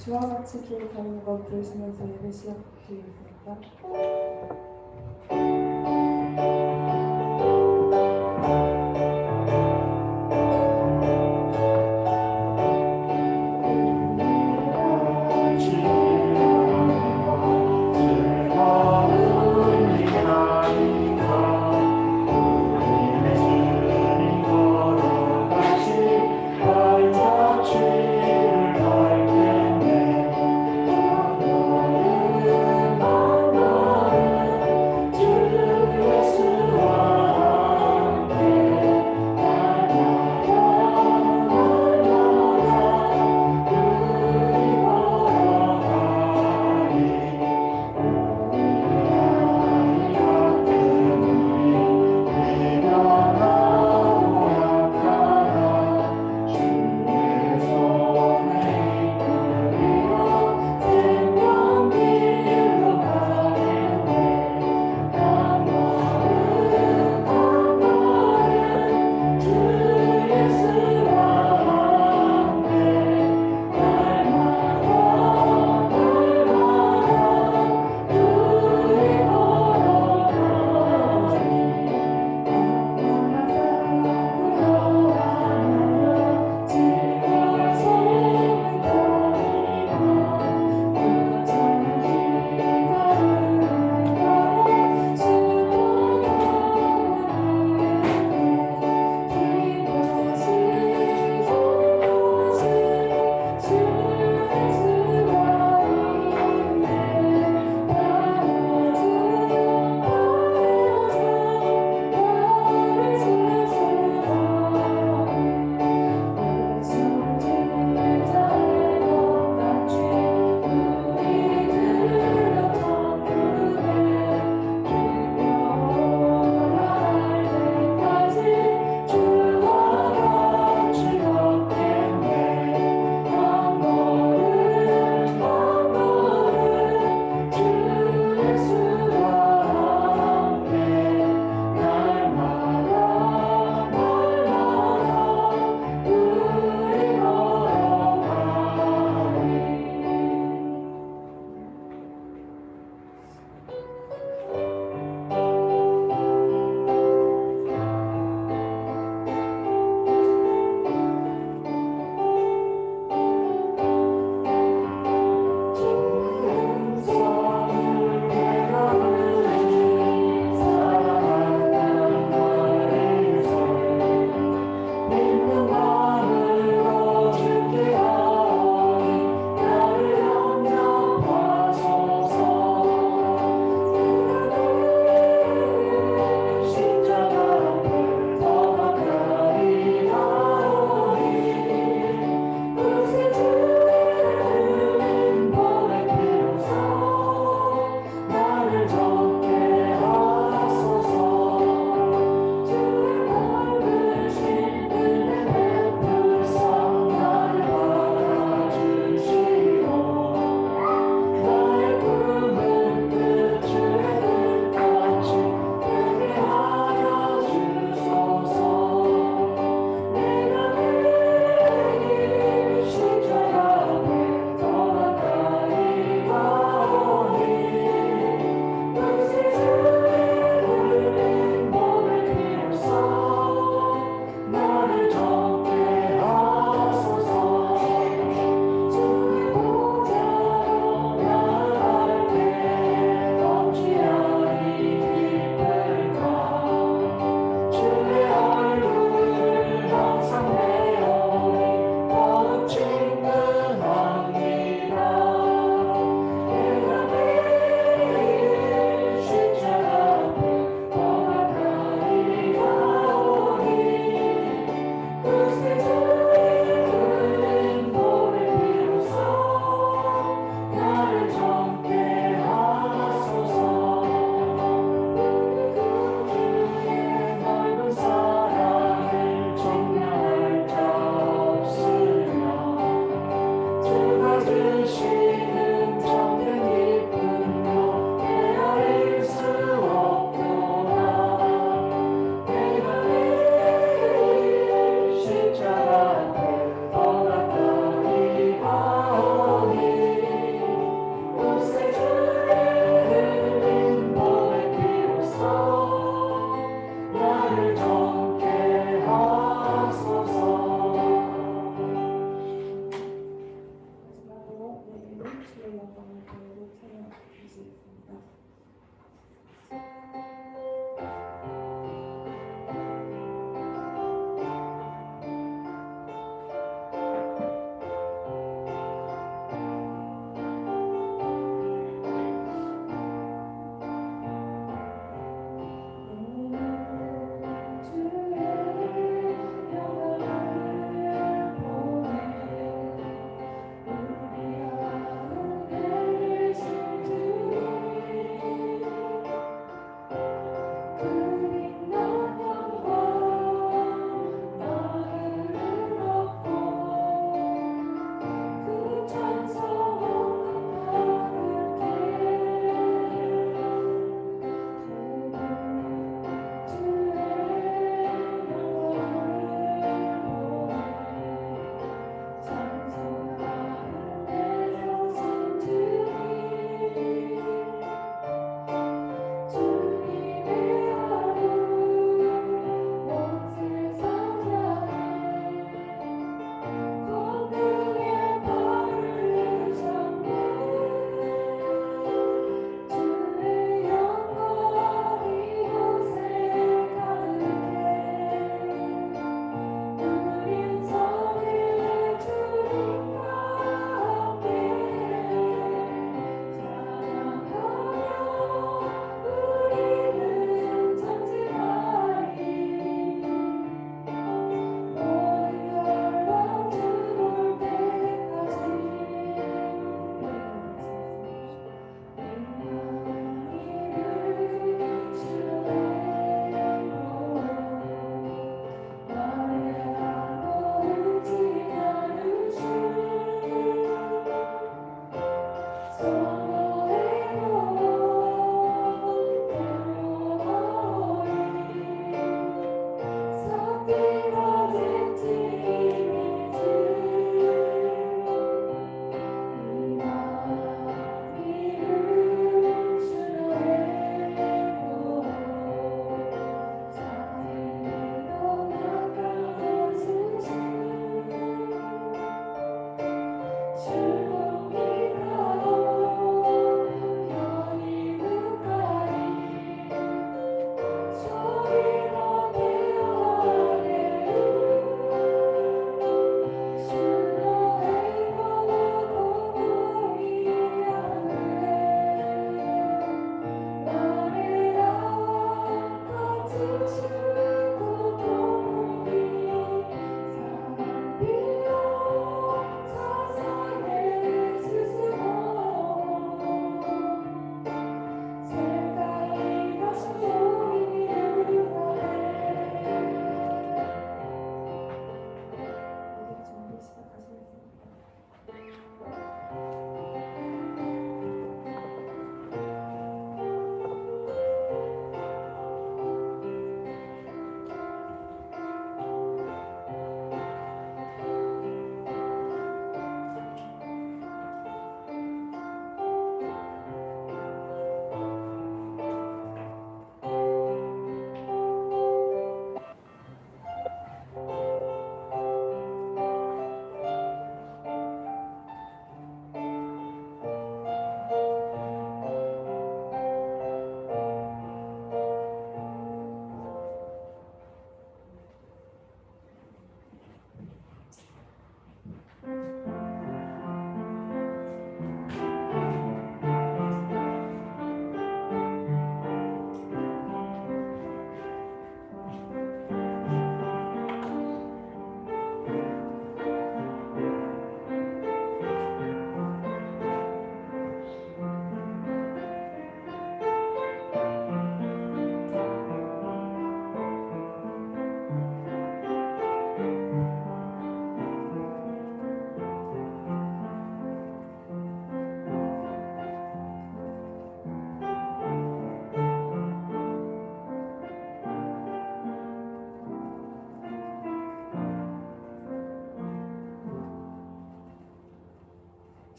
주와 같이 기록하는 것 들으시면서 예배 시작드리겠습니다. 주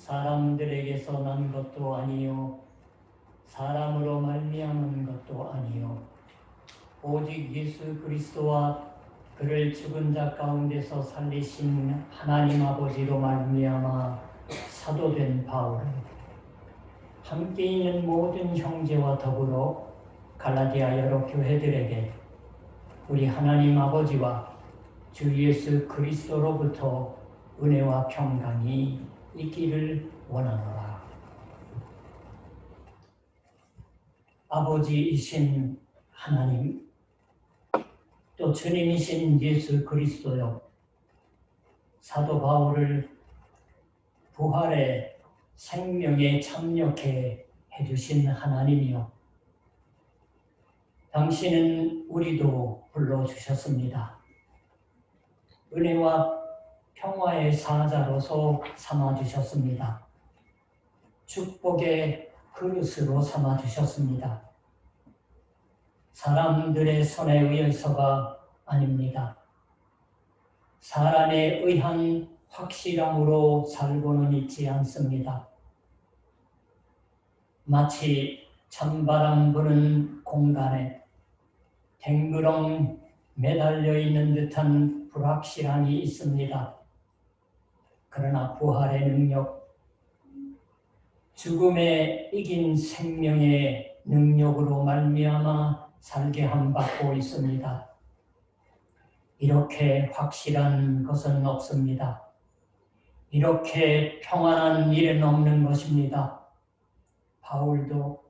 사람들에게서 난 것도 아니요 사람으로 말미암은 것도 아니요 오직 예수 그리스도와 그를 죽은 자 가운데서 살리신 하나님 아버지로 말미암아 사도된 바울은 함께 있는 모든 형제와 더불어 갈라디아 여러 교회들에게 우리 하나님 아버지와 주 예수 그리스도로부터 은혜와 평강이 있기를 원하노라. 아버지이신 하나님, 또 주님이신 예수 그리스도여, 사도 바울을 부활의 생명에 참여케 해주신 하나님이여, 당신은 우리도 불러주셨습니다. 은혜와 평화의 사자로서 삼아주셨습니다. 축복의 그릇으로 삼아주셨습니다. 사람들의 손에 의해서가 아닙니다. 사람에 의한 확실함으로 살고는 있지 않습니다. 마치 찬바람 부는 공간에 댕그렁 매달려 있는 듯한 불확실함이 있습니다. 그러나 부활의 능력, 죽음에 이긴 생명의 능력으로 말미암아 살게 함 받고 있습니다. 이렇게 확실한 것은 없습니다. 이렇게 평안한 일은 없는 것입니다. 바울도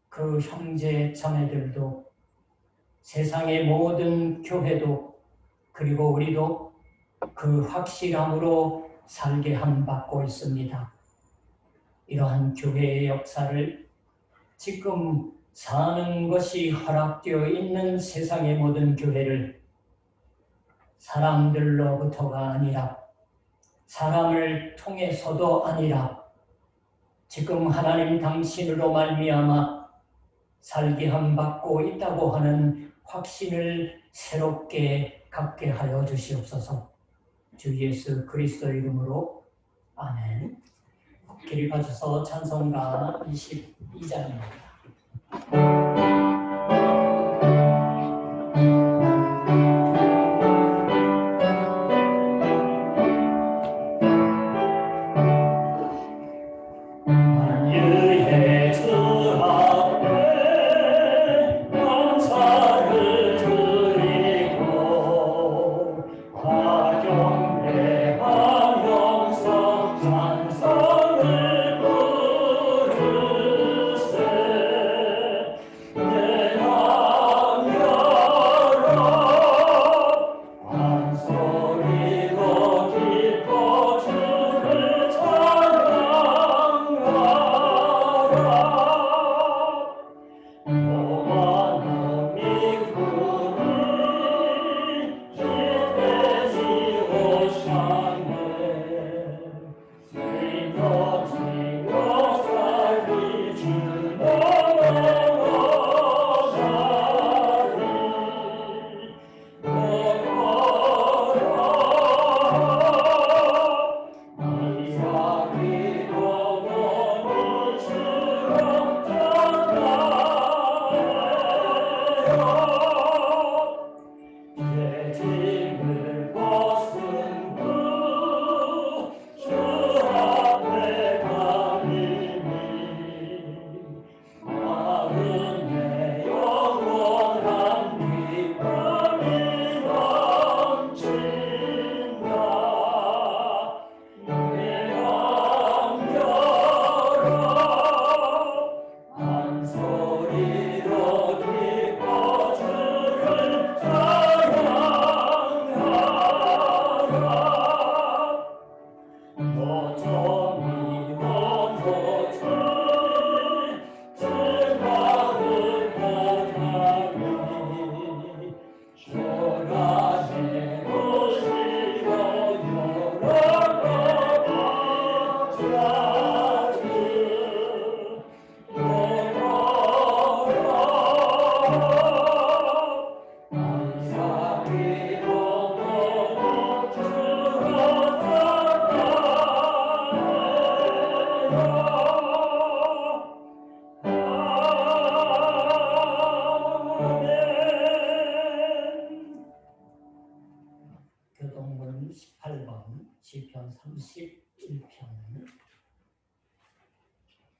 그 형제 자매들도 세상의 모든 교회도 그리고 우리도 그 확실함으로 살게 함 받고 있습니다. 이러한 교회의 역사를 지금 사는 것이 허락되어 있는 세상의 모든 교회를 사람들로부터가 아니라 사람을 통해서도 아니라 지금 하나님 당신으로 말미암아 살게 함 받고 있다고 하는 확신을 새롭게 갖게 하여 주시옵소서. 주 예수 그리스도 이름으로 아멘. 길이 가셔서 찬송가 22장입니다. 찬송을 부르세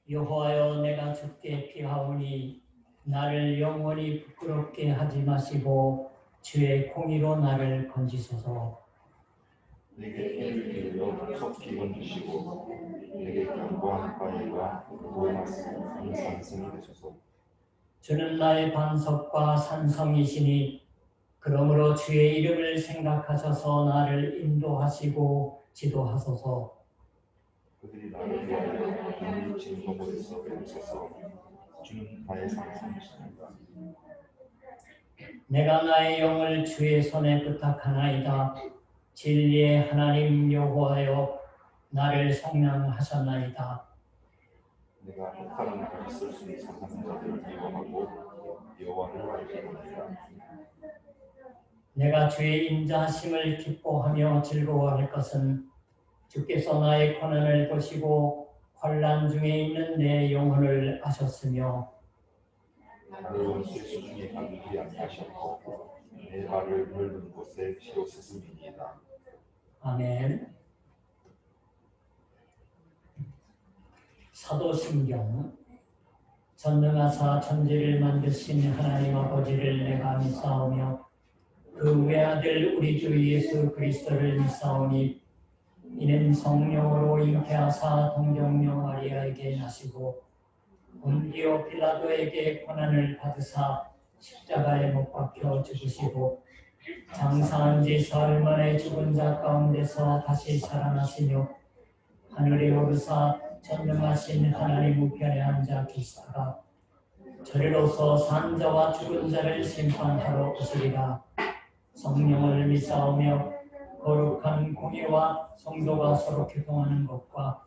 여호와여, 내가 주께 피하오니 나를 영원히 부끄럽게 하지 마시고 주의 공의로 나를 건지소서. 내게 피를 빌려 속히 건지시고 내게 견고한 바위와 도움을 쓰는 산성이 되소서. 주는 나의 반석과 산성이시니 그러므로 주의 이름을 생각하셔서 나를 인도하시고 지도하소서. 그들이 나를 위하여 눈을 진동으로서 멈춰서 주는 나의 산성이시니까. 내가 나의 영을 주의 손에 부탁하나이다. 진리의 하나님 여호와여, 나를 속량하셨나이다. 내가 해탈을 있을 수 있는 자들을 미워하고 여호와를 알리노니라. 내가 주의 인자하심을 기뻐하며 즐거워할 것은 주께서 나의 고난을 보시고 환난 중에 있는 내 영혼을 아셨으며 나를 원수의 수중에 가두지 아니하셨고 내 발을 넓은 곳에 세우셨음이니이다. 아멘. 사도신경. 전능하사 천지를 만드신 하나님 아버지를 내가 믿사오며 그 외아들 우리 주 예수 그리스도를 믿사오니 이는 성령으로 잉태하사 동정녀 마리아에게 나시고 본디오 빌라도에게 고난을 받으사 십자가에 못 박혀 죽으시고 장사한 지 사흘 만에 죽은 자 가운데서 다시 살아나시며 하늘에 오르사 전능하신 하나님 우편에 앉아 계시다가 저리로서 산 자와 죽은 자를 심판하러 오시리라. 성령을 믿사오며 거룩한 공의와 성도가 서로 교통하는 것과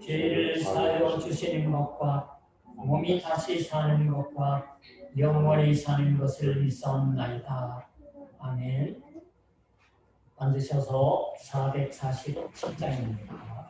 죄를 사하여 주시는 것과 몸이 다시 사는 것과 영원히 사는 것을 믿사옵나이다. 아멘. 앉으셔서 447장입니다.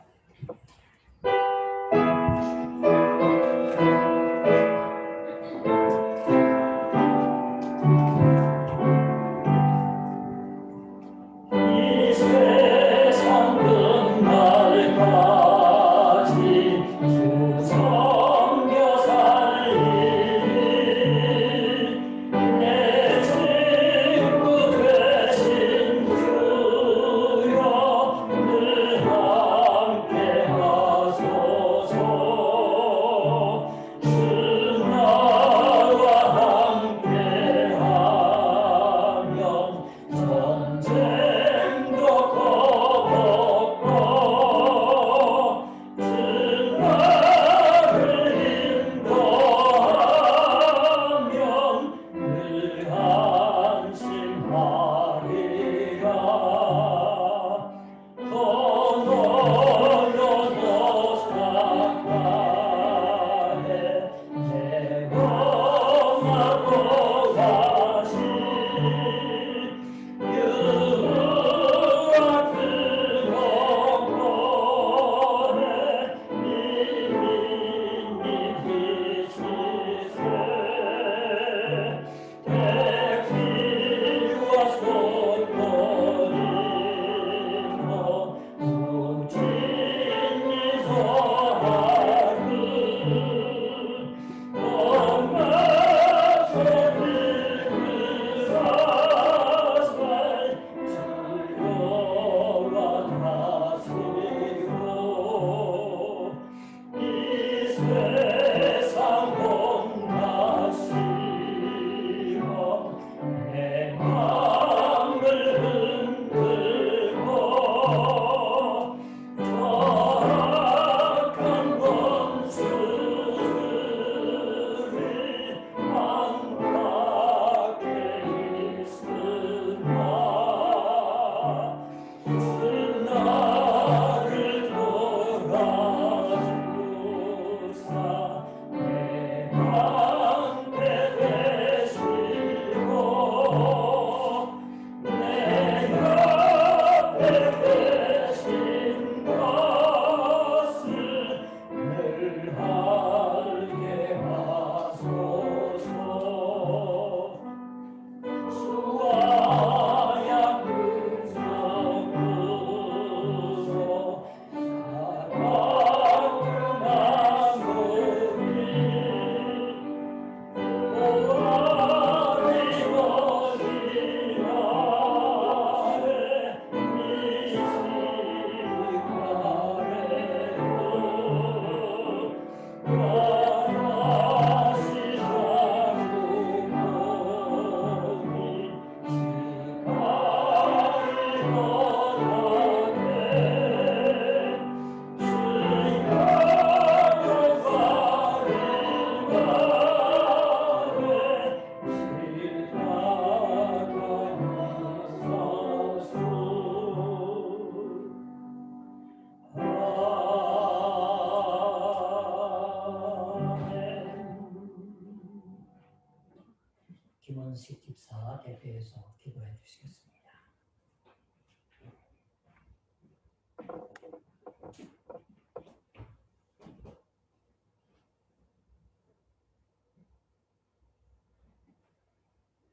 이정식 집사 대표해서 기도해 주시겠습니다.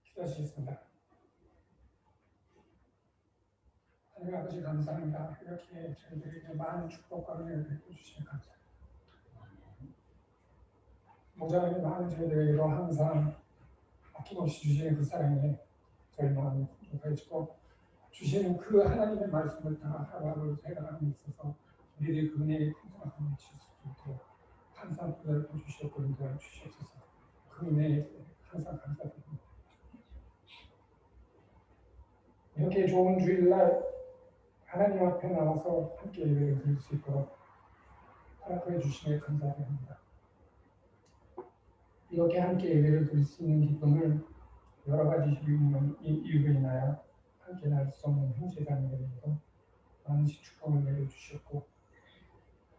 기도하시겠습니다. 하나님 아버지 감사합니다. 이렇게 저희들에게 많은 축복과 은혜를 베풀어주시니 감사합니다. 모자람이 많은 저희들에게도 항상 아낌없이 주시는 그 사랑에 저희 마음이 풍족해지고 주시는 그 하나님의 말씀을 다 하루하루 해가는 데 있어서 우리들이 그 은혜의 풍성함을 미칠 수 있도록 항상 보살펴 주시고 인도해 주시옵소서. 그 은혜에 항상 감사드립니다. 이렇게 좋은 주일날 하나님 앞에 나와서 함께 예배를 드릴 수 있도록 허락해 주시니 감사드립니다. 이렇게 함께 예배를 드릴 수 있는 기쁨을 여러 가지 이유로 인하여 함께 날 수 없는 형제자매들에게도 많으신 축복을 내려주셨고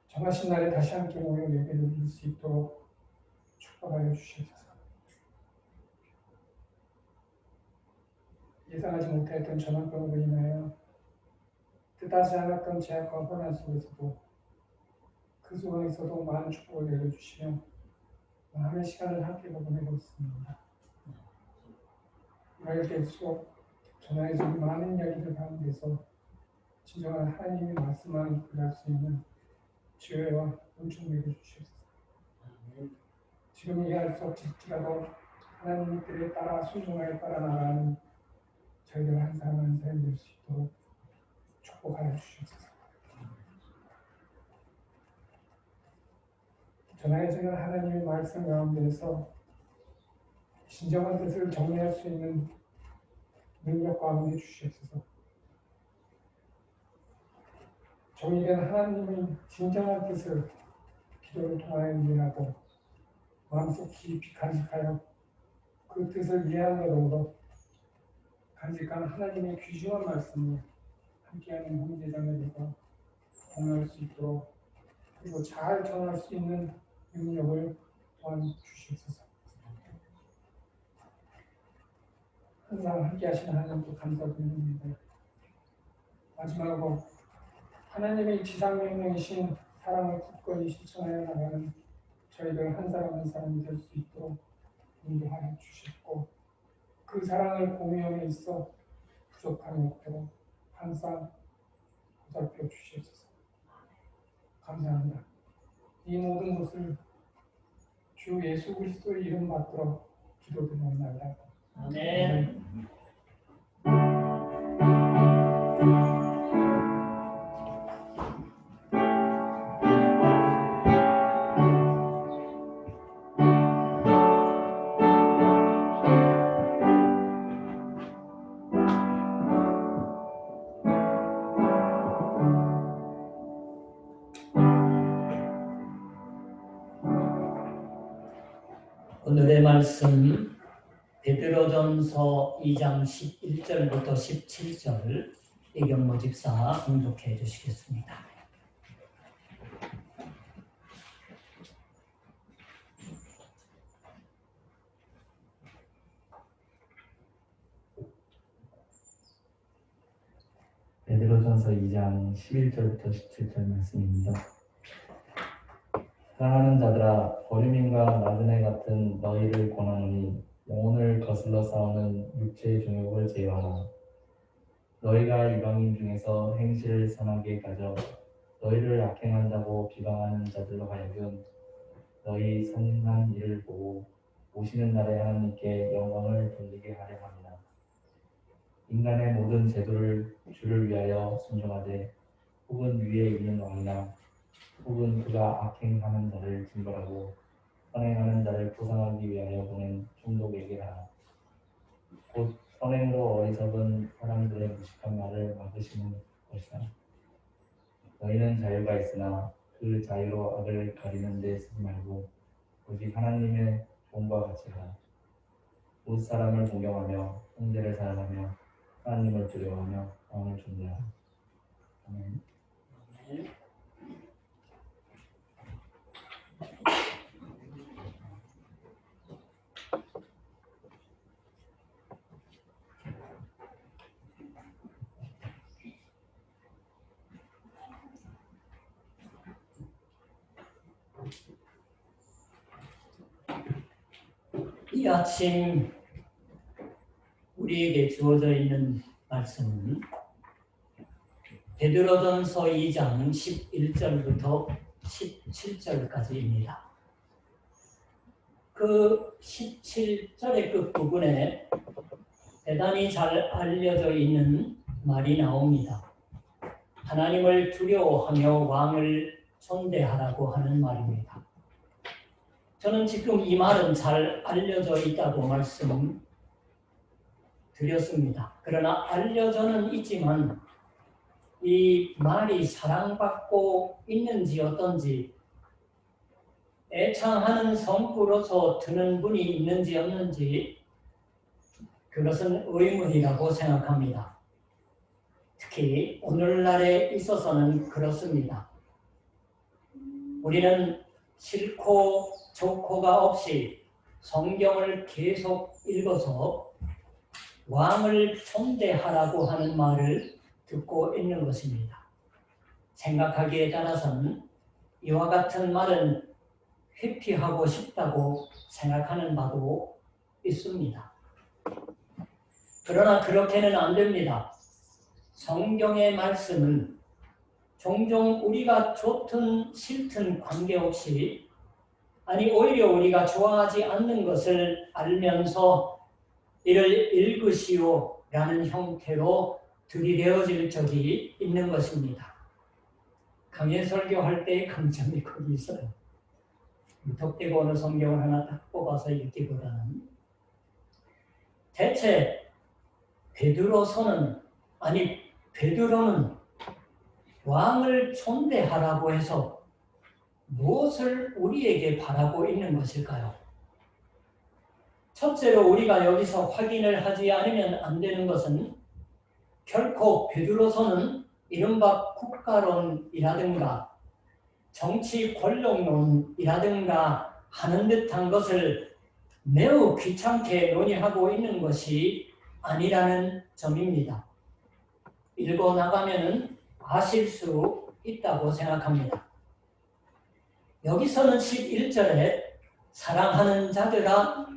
정하신 날에 다시 함께 모여 예배를 드릴 수 있도록 축복하여 주시옵소서. 예상하지 못했던 전염병으로 인하여 뜻하지 않았던 제약과 혼란 속에서도 그 속에서도 많은 축복을 내려주시며 많은 시간을 함께 보내고 있습니다. 이럴 때일수록 전화해주는 많은 이야기들 가운데서 진정한 하나님의 말씀만 붙잡을 수 있는 지혜와 은총 내려주시옵소서. 지금 이해할 수 없을지라도 하나님의 뜻에 따라 순종하여 따라 나가는 저희들 한 사람 한 사람 될 수 있도록 축복하여 주시옵소서. 전하여지는 하나님의 말씀 가운데서 진정한 뜻을 정리할 수 있는 능력과 은혜 주시옵소서. 종이된 하나님의 진정한 뜻을 기도를 통하여 이해하고 마음속 깊이 간직하여 그 뜻을 이해함으로 간직한 하나님의 귀중한 말씀을 함께하는 형제자매들과 공유할 수 있도록 그리고 잘 전할 수 있는 능력을 또한 주시옵소서. 항상 함께하시는 하나님께 감사드립니다. 마지막으로 하나님의 지상명령이신 사랑을 굳건히 실천하여 나가는 저희들 한 사람 한 사람이 될 수 있도록 인도하여 주시고 그 사랑을 공유함에 있어 부족함이 없도록 항상 보살펴 주시옵소서. 감사합니다. 이 모든 것을 주 예수 그리스도의 이름 받들어 기도드리옵나이다. 아멘. 오늘의 말씀 베드로전서 2장 11절부터 17절 이경모 집사 봉독해 주시겠습니다. 베드로전서 2장 11절부터 17절 말씀입니다. 사랑하는 자들아, 버림임과 나그네 같은 너희를 권하노니 영혼을 거슬러 싸우는 육체의 종욕을 제어하라. 너희가 이방인 중에서 행실을 선하게 가져 너희를 악행한다고 비방하는 자들로 하여금 너희 선한 일을 보고 오시는 날에 하나님께 영광을 돌리게 하려 합니다. 인간의 모든 제도를 주를 위하여 순종하되 혹은 위에 있는 왕이나 혹은 그가 악행하는 자를 징벌하고 선행하는 자를 보상하기 위하여 보낸 총독에게 하라. 곧 선행으로 어리석은 사람들의 무식한 말을 막으시는 것이다. 너희는 자유가 있으나 그 자유로 악을 가리는 데 쓰지 말고 오직 하나님의 종과 같이 하라. 못 사람을 공경하며 형제를 사랑하며 하나님을 두려워하며 왕을 존대하라. 아멘. 이 아침 우리에게 주어져 있는 말씀은 베드로전서 2장 11절부터 17절까지입니다. 그 17절의 끝부분에 대단히 잘 알려져 있는 말이 나옵니다. 하나님을 두려워하며 왕을 존대하라고 하는 말입니다. 저는 지금 이 말은 잘 알려져 있다고 말씀드렸습니다. 그러나 알려져는 있지만 이 말이 사랑받고 있는지 어떤지 애창하는 성구로서 드는 분이 있는지 없는지 그것은 의문이라고 생각합니다. 특히 오늘날에 있어서는 그렇습니다. 우리는 싫고 좋고가 없이 성경을 계속 읽어서 왕을 존대하라고 하는 말을 듣고 있는 것입니다. 생각하기에 따라서는 이와 같은 말은 회피하고 싶다고 생각하는 바도 있습니다. 그러나 그렇게는 안 됩니다. 성경의 말씀은 종종 우리가 좋든 싫든 관계없이 아니 오히려 우리가 좋아하지 않는 것을 알면서 이를 읽으시오 라는 형태로 들이대어질 적이 있는 것입니다. 강연 설교할 때의 강점이 거기 있어요. 무턱대고 어느 성경을 하나 딱 뽑아서 읽기보다는 대체 베드로는 왕을 존대하라고 해서 무엇을 우리에게 바라고 있는 것일까요? 첫째로 우리가 여기서 확인을 하지 않으면 안 되는 것은 결코 베드로서는 이른바 국가론이라든가 정치 권력론이라든가 하는 듯한 것을 매우 귀찮게 논의하고 있는 것이 아니라는 점입니다. 읽어 나가면 아실 수 있다고 생각합니다. 여기서는 11절에 사랑하는 자들아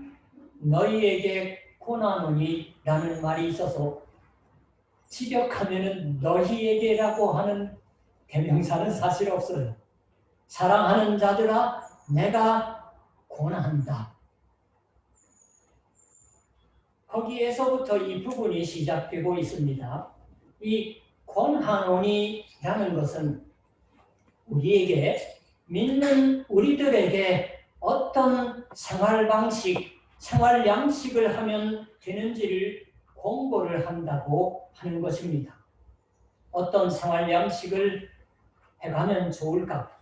너희에게 고난오니 라는 말이 있어서 직역하면 너희에게라고 하는 대명사는 사실 없어요. 사랑하는 자들아 내가 고난한다. 거기에서부터 이 부분이 시작되고 있습니다. 이 고난오니라는 것은 우리에게 믿는 우리들에게 어떤 생활 방식, 생활 양식을 하면 되는지를 공부를 한다고 하는 것입니다. 어떤 생활 양식을 해가면 좋을까?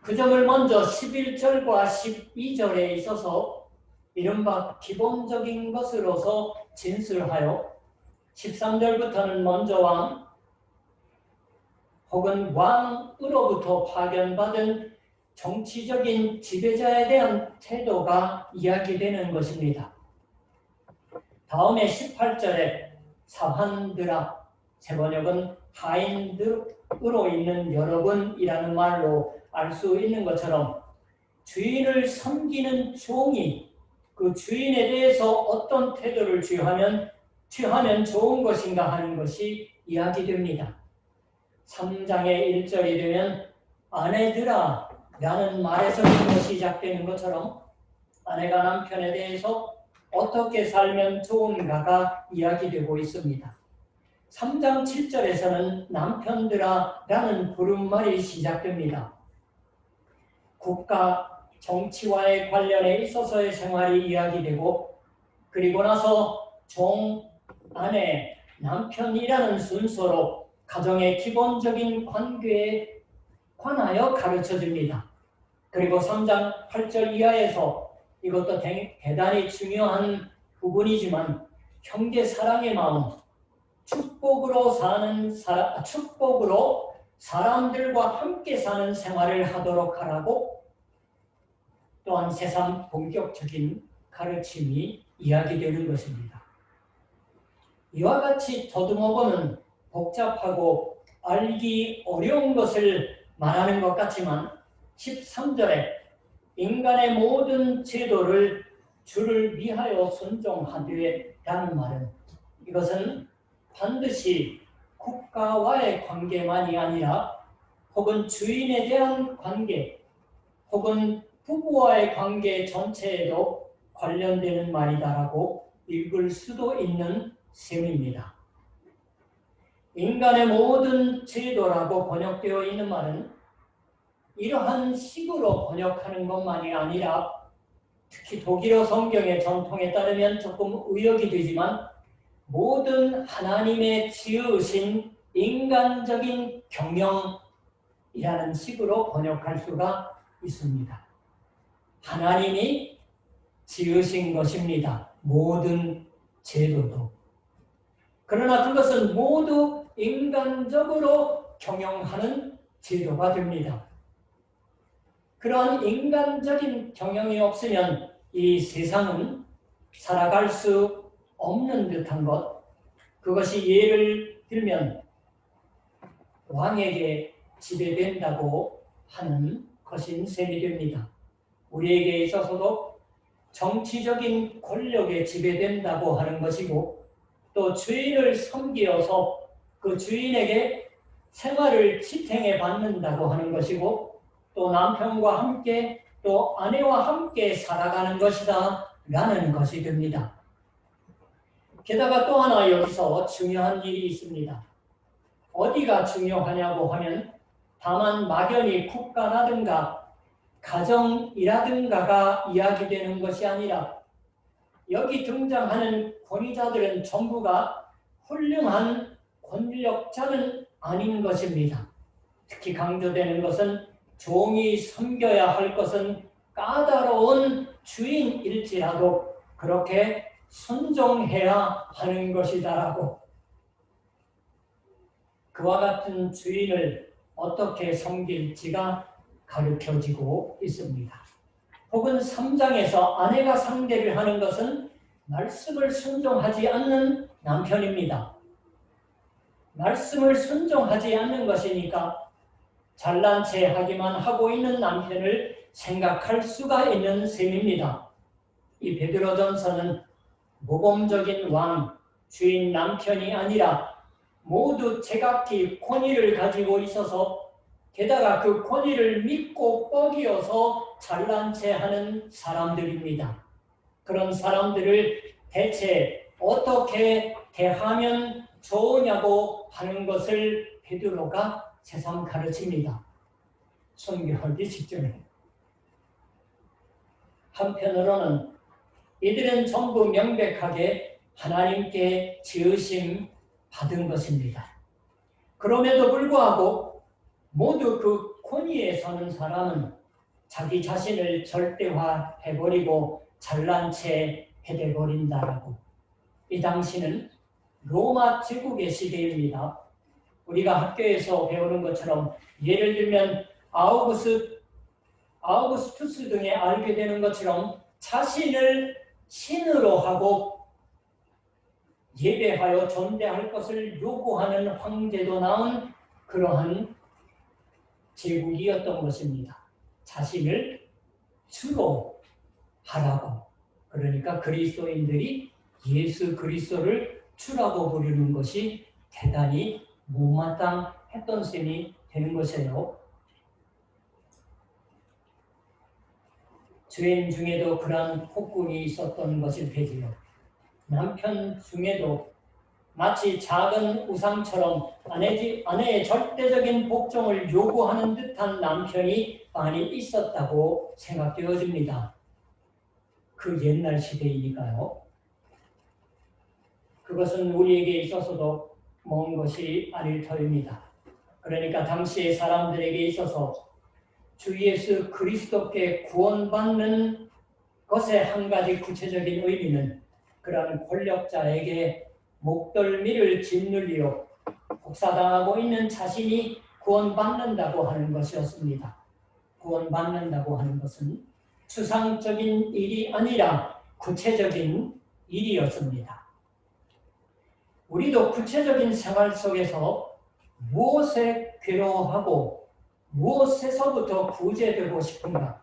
그 점을 먼저 11절과 12절에 있어서 이른바 기본적인 것으로서 진술하여 13절부터는 먼저 왕 혹은 왕으로부터 파견받은 정치적인 지배자에 대한 태도가 이야기되는 것입니다. 다음에 18절에 사환들아, 세번역은 하인들으로 있는 여러분이라는 말로 알 수 있는 것처럼 주인을 섬기는 종이 그 주인에 대해서 어떤 태도를 취하면 좋은 것인가 하는 것이 이야기됩니다. 3장의 1절이 되면 아내들아 라는 말에서부터 시작되는 것처럼 아내가 남편에 대해서 어떻게 살면 좋은가가 이야기되고 있습니다. 3장 7절에서는 남편들아 라는 부름말이 시작됩니다. 국가 정치와의 관련에 있어서의 생활이 이야기되고 그리고 나서 종, 아내, 남편이라는 순서로 가정의 기본적인 관계에 관하여 가르쳐줍니다. 그리고 3장 8절 이하에서 이것도 대단히 중요한 부분이지만 형제 사랑의 마음, 축복으로 사람들과 함께 사는 생활을 하도록 하라고 또한 세상 본격적인 가르침이 이야기되는 것입니다. 이와 같이 더듬어보는 복잡하고 알기 어려운 것을 말하는 것 같지만 13절에 인간의 모든 제도를 주를 위하여 순종하되 라는 말은 이것은 반드시 국가와의 관계만이 아니라 혹은 주인에 대한 관계 혹은 부부와의 관계 전체에도 관련되는 말이다라고 읽을 수도 있는 셈입니다. 인간의 모든 제도라고 번역되어 있는 말은 이러한 식으로 번역하는 것만이 아니라 특히 독일어 성경의 전통에 따르면 조금 의역이 되지만 모든 하나님의 지으신 인간적인 경영이라는 식으로 번역할 수가 있습니다. 하나님이 지으신 것입니다. 모든 제도도. 그러나 그것은 모두 인간적으로 경영하는 제도가 됩니다. 그러한 인간적인 경영이 없으면 이 세상은 살아갈 수 없는 듯한 것, 그것이 예를 들면 왕에게 지배된다고 하는 것인 셈이 됩니다. 우리에게 있어서도 정치적인 권력에 지배된다고 하는 것이고 또 주인을 섬기어서 그 주인에게 생활을 지탱해 받는다고 하는 것이고 또 남편과 함께 또 아내와 함께 살아가는 것이다 라는 것이 됩니다. 게다가 또 하나 여기서 중요한 일이 있습니다. 어디가 중요하냐고 하면 다만 막연히 국가라든가 가정이라든가가 이야기되는 것이 아니라 여기 등장하는 권위자들은 전부가 훌륭한 권력자는 아닌 것입니다. 특히 강조되는 것은 종이 섬겨야 할 것은 까다로운 주인일지라도 그렇게 순종해야 하는 것이다라고 그와 같은 주인을 어떻게 섬길지가 가르쳐지고 있습니다. 혹은 3장에서 아내가 상대를 하는 것은 말씀을 순종하지 않는 남편입니다. 말씀을 순종하지 않는 것이니까 잘난 체 하기만 하고 있는 남편을 생각할 수가 있는 셈입니다. 이 베드로전서는 모범적인 왕, 주인 남편이 아니라 모두 제각기 권위를 가지고 있어서 게다가 그 권위를 믿고 뻐기어서 잘난 체 하는 사람들입니다. 그런 사람들을 대체 어떻게 대하면 좋으냐고 하는 것을 베드로가 세상 가르칩니다. 순교하기 직전에. 한편으로는 이들은 전부 명백하게 하나님께 지으심 받은 것입니다. 그럼에도 불구하고 모두 그 권위에 서는 사람은 자기 자신을 절대화해버리고 잘난 채 해대버린다라고. 이 당시는 로마 제국의 시대입니다. 우리가 학교에서 배우는 것처럼 예를 들면 아우구스투스 등에 알게 되는 것처럼 자신을 신으로 하고 예배하여 존대할 것을 요구하는 황제도 나온 그러한 제국이었던 것입니다. 자신을 주로 하라고. 그러니까 그리스도인들이 예수 그리스도를 주라고 부르는 것이 대단히 못마땅했던 셈이 되는 것이에요. 주인 중에도 그러한 폭군이 있었던 것일 테지요. 남편 중에도 마치 작은 우상처럼 아내의 절대적인 복종을 요구하는 듯한 남편이 많이 있었다고 생각되어집니다. 그 옛날 시대이니까요. 그것은 우리에게 있어서도 먼 것이 아닐 터입니다. 그러니까 당시의 사람들에게 있어서 주 예수 그리스도께 구원받는 것의 한 가지 구체적인 의미는 그러한 권력자에게 목덜미를 짓눌리어 복사당하고 있는 자신이 구원받는다고 하는 것이었습니다. 구원받는다고 하는 것은 추상적인 일이 아니라 구체적인 일이었습니다. 우리도 구체적인 생활 속에서 무엇에 괴로워하고 무엇에서부터 구제되고 싶은가?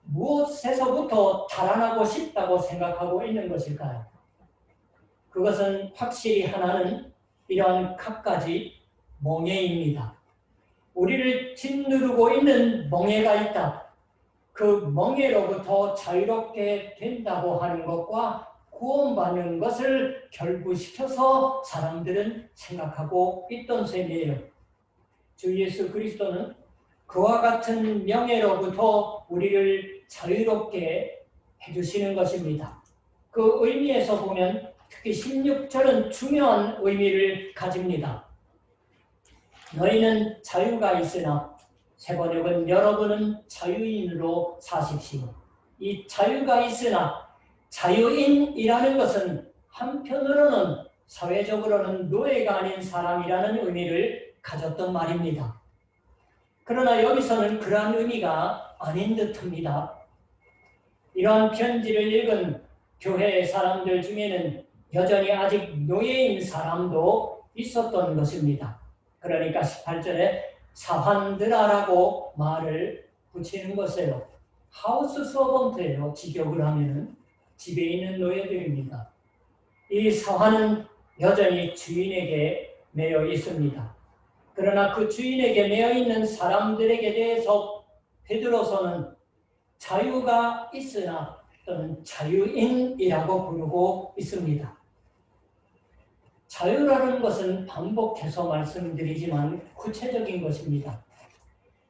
무엇에서부터 달아나고 싶다고 생각하고 있는 것일까요? 그것은 확실히 하나는 이러한 갖가지 멍에입니다. 우리를 짓누르고 있는 멍에가 있다. 그 멍에로부터 자유롭게 된다고 하는 것과 구원받는 것을 결부시켜서 사람들은 생각하고 있던 셈이에요. 주 예수 그리스도는 그와 같은 명예로부터 우리를 자유롭게 해주시는 것입니다. 그 의미에서 보면 특히 16절은 중요한 의미를 가집니다. 너희는 자유가 있으나 새 번역은 여러분은 자유인으로 사십시오. 이 자유가 있으나 자유인이라는 것은 한편으로는 사회적으로는 노예가 아닌 사람이라는 의미를 가졌던 말입니다. 그러나 여기서는 그러한 의미가 아닌 듯합니다. 이러한 편지를 읽은 교회의 사람들 중에는 여전히 아직 노예인 사람도 있었던 것입니다. 그러니까 18절에 사환드라라고 말을 붙이는 것이에요. 하우스 서번트예요. 직역을 하면은 집에 있는 노예들입니다. 이 사환은 여전히 주인에게 매여 있습니다. 그러나 그 주인에게 매여 있는 사람들에게 대해서 베드로서는 자유가 있으나 또는 자유인이라고 부르고 있습니다. 자유라는 것은 반복해서 말씀드리지만 구체적인 것입니다.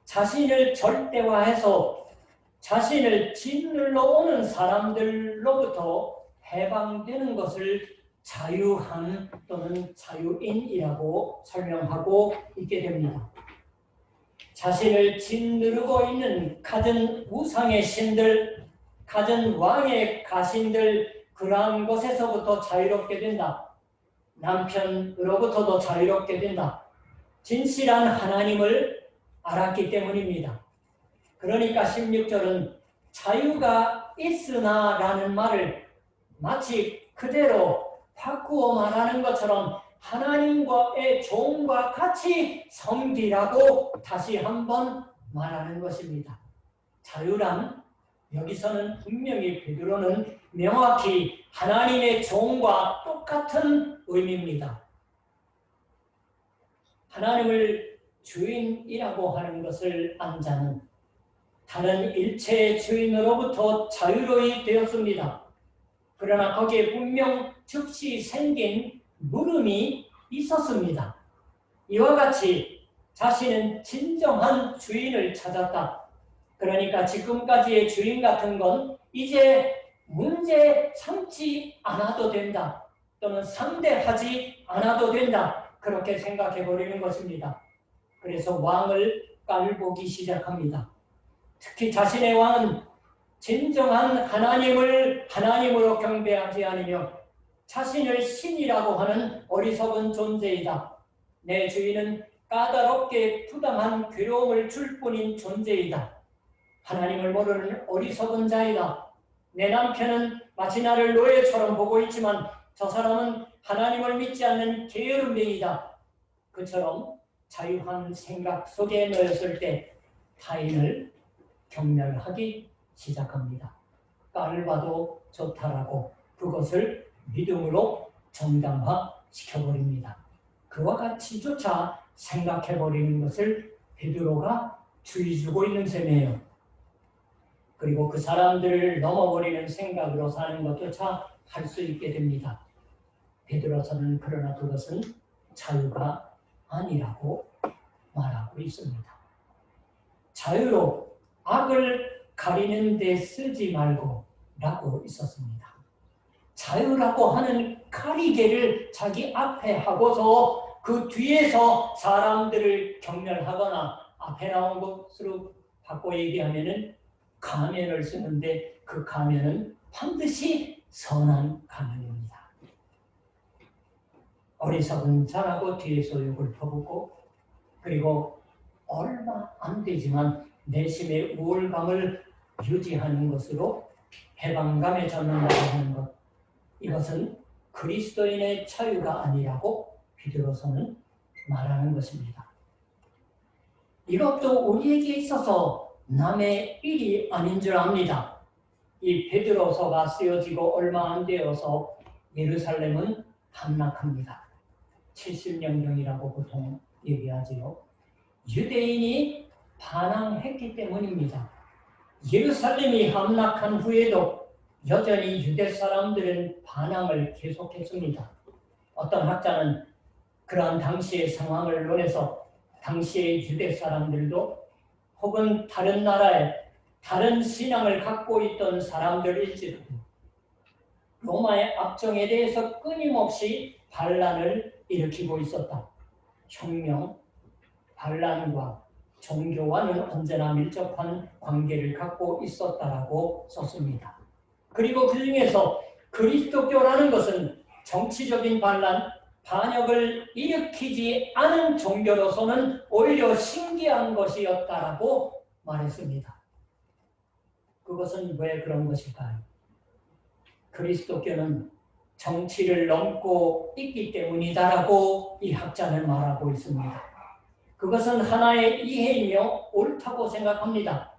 자신을 절대화해서 자신을 짓눌러 오는 사람들로부터 해방되는 것을 자유한 또는 자유인이라고 설명하고 있게 됩니다. 자신을 짓누르고 있는 갖은 우상의 신들, 갖은 왕의 가신들, 그러한 것에서부터 자유롭게 된다. 남편으로부터도 자유롭게 된다. 진실한 하나님을 알았기 때문입니다. 그러니까 16절은 자유가 있으나 라는 말을 마치 그대로 바꾸어 말하는 것처럼 하나님과의 종과 같이 섬기라고 다시 한번 말하는 것입니다. 자유란 여기서는 분명히 베드로는 명확히 하나님의 종과 똑같은 의미입니다. 하나님을 주인이라고 하는 것을 안 자는 다른 일체의 주인으로부터 자유로이 되었습니다. 그러나 거기에 분명 즉시 생긴 물음이 있었습니다. 이와 같이 자신은 진정한 주인을 찾았다. 그러니까 지금까지의 주인 같은 건 이제 문제 삼지 않아도 된다. 또는 상대하지 않아도 된다. 그렇게 생각해 버리는 것입니다. 그래서 왕을 깔보기 시작합니다. 특히 자신의 왕은 진정한 하나님을 하나님으로 경배하지 않으며 자신을 신이라고 하는 어리석은 존재이다. 내 주인은 까다롭게 부당한 괴로움을 줄 뿐인 존재이다. 하나님을 모르는 어리석은 자이다. 내 남편은 마치 나를 노예처럼 보고 있지만 저 사람은 하나님을 믿지 않는 게으름뱅이다. 그처럼 자유한 생각 속에 놓였을 때 타인을 경멸하기 시작합니다. 깔봐도 좋다라고 그것을 믿음으로 정당화시켜버립니다. 그와 같이조차 생각해버리는 것을 베드로가 주의 주고 있는 셈이에요. 그리고 그 사람들을 넘어버리는 생각으로 사는 것조차 할 수 있게 됩니다. 베드로서는 그러나 그것은 자유가 아니라고 말하고 있습니다. 자유로 악을 가리는 데 쓰지 말고 라고 있었습니다. 자유라고 하는 가리개를 자기 앞에 하고서 그 뒤에서 사람들을 경멸하거나 앞에 나온 것으로 바꿔 얘기하면은 가면을 쓰는데 그 가면은 반드시 선한 가면입니다. 어리석은 자라고 뒤에서 욕을 퍼붓고 그리고 얼마 안 되지만 내심의 우월감을 유지하는 것으로 해방감에 젖는다고 하는 것, 이것은 그리스도인의 자유가 아니라고 베드로서는 말하는 것입니다. 이것도 우리에게 있어서 남의 일이 아닌 줄 압니다. 이 베드로서가 쓰여지고 얼마 안 되어서 예루살렘은 함락합니다. 70년경이라고 보통 얘기하지요. 유대인이 반항했기 때문입니다. 예루살렘이 함락한 후에도 여전히 유대 사람들은 반항을 계속했습니다. 어떤 학자는 그러한 당시의 상황을 논해서 당시의 유대 사람들도 혹은 다른 나라에 다른 신앙을 갖고 있던 사람들일지라도 로마의 압정에 대해서 끊임없이 반란을 일으키고 있었다. 혁명, 반란과 종교와는 언제나 밀접한 관계를 갖고 있었다라고 썼습니다. 그리고 그 중에서 그리스도교라는 것은 정치적인 반란, 반역을 일으키지 않은 종교로서는 오히려 신기한 것이었다라고 말했습니다. 그것은 왜 그런 것일까요? 그리스도교는 정치를 넘고 있기 때문이다라고 이 학자는 말하고 있습니다. 그것은 하나의 이해이며 옳다고 생각합니다.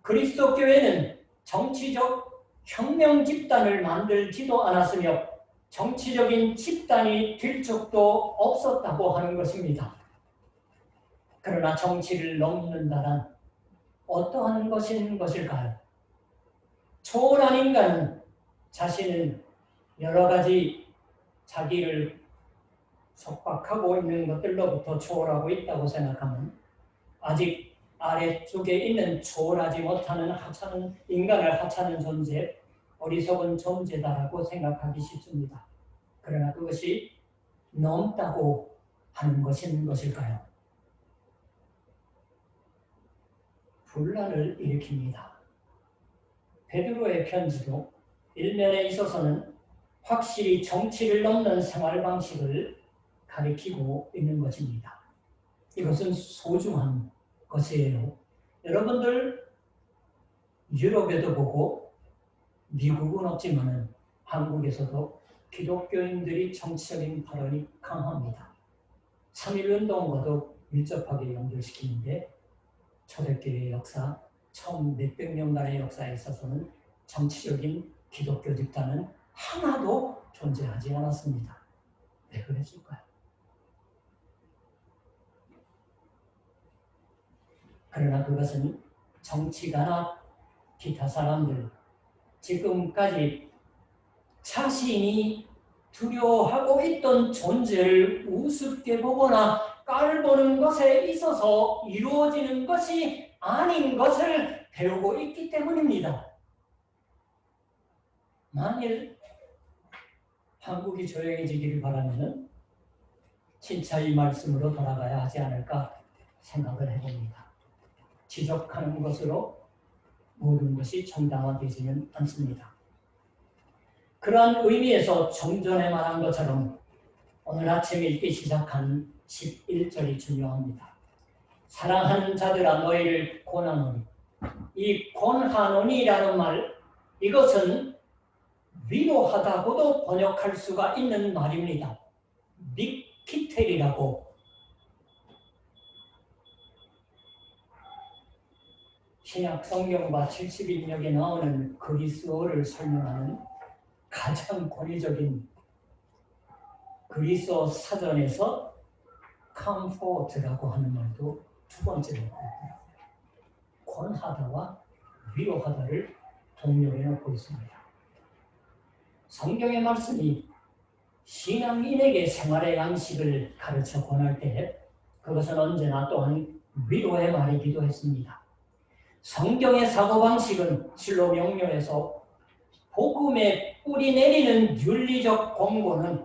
그리스도교회는 정치적 혁명 집단을 만들지도 않았으며 정치적인 집단이 될 적도 없었다고 하는 것입니다. 그러나 정치를 넘는다란 어떠한 것일까요? 초월한 인간은 자신은 여러 가지 자기를 속박하고 있는 것들로부터 초월하고 있다고 생각하면 아직 아래쪽에 있는 초월하지 못하는 인간을 하찮은 존재, 어리석은 존재다라고 생각하기 쉽습니다. 그러나 그것이 넘다고 하는 것인 것일까요? 분란을 일으킵니다. 베드로의 편지도 일면에 있어서는 확실히 정치를 넘는 생활 방식을 가리키고 있는 것입니다. 이것은 소중한 것이에요. 여러분들 유럽에도 보고 미국은 없지만 한국에서도 기독교인들이 정치적인 발언이 강합니다. 3.1운동과도 밀접하게 연결시키는데 초대교회의 역사, 처음 몇백 년간의 역사에 있어서는 정치적인 기독교 집단은 하나도 존재하지 않았습니다. 왜 그랬을까요? 그러나 그것은 정치가나 기타 사람들, 지금까지 자신이 두려워하고 있던 존재를 우습게 보거나 깔보는 것에 있어서 이루어지는 것이 아닌 것을 배우고 있기 때문입니다. 만일 한국이 조용해지기를 바라면 진짜 이 말씀으로 돌아가야 하지 않을까 생각을 해봅니다. 지적하는 것으로 모든 것이 정당화되지는 않습니다. 그러한 의미에서 좀 전에 말한 것처럼 오늘 아침 읽기 시작한 11절이 중요합니다. 사랑하는 자들아 너희를 권하노니, 이 권하노니라는 말, 이것은 위로하다고도 번역할 수가 있는 말입니다. 믹키텔이라고. 신약 성경과 70인역에 나오는 그리스어를 설명하는 가장 권위적인 그리스어 사전에서 comfort라고 하는 말도 두 번째로 있습니다. 권하다와 위로하다를 동료에 놓고 있습니다. 성경의 말씀이 신앙인에게 생활의 양식을 가르쳐 권할 때 그것은 언제나 또한 위로의 말이기도 했습니다. 성경의 사고방식은 실로 명료해서 복음에 뿌리 내리는 윤리적 권고는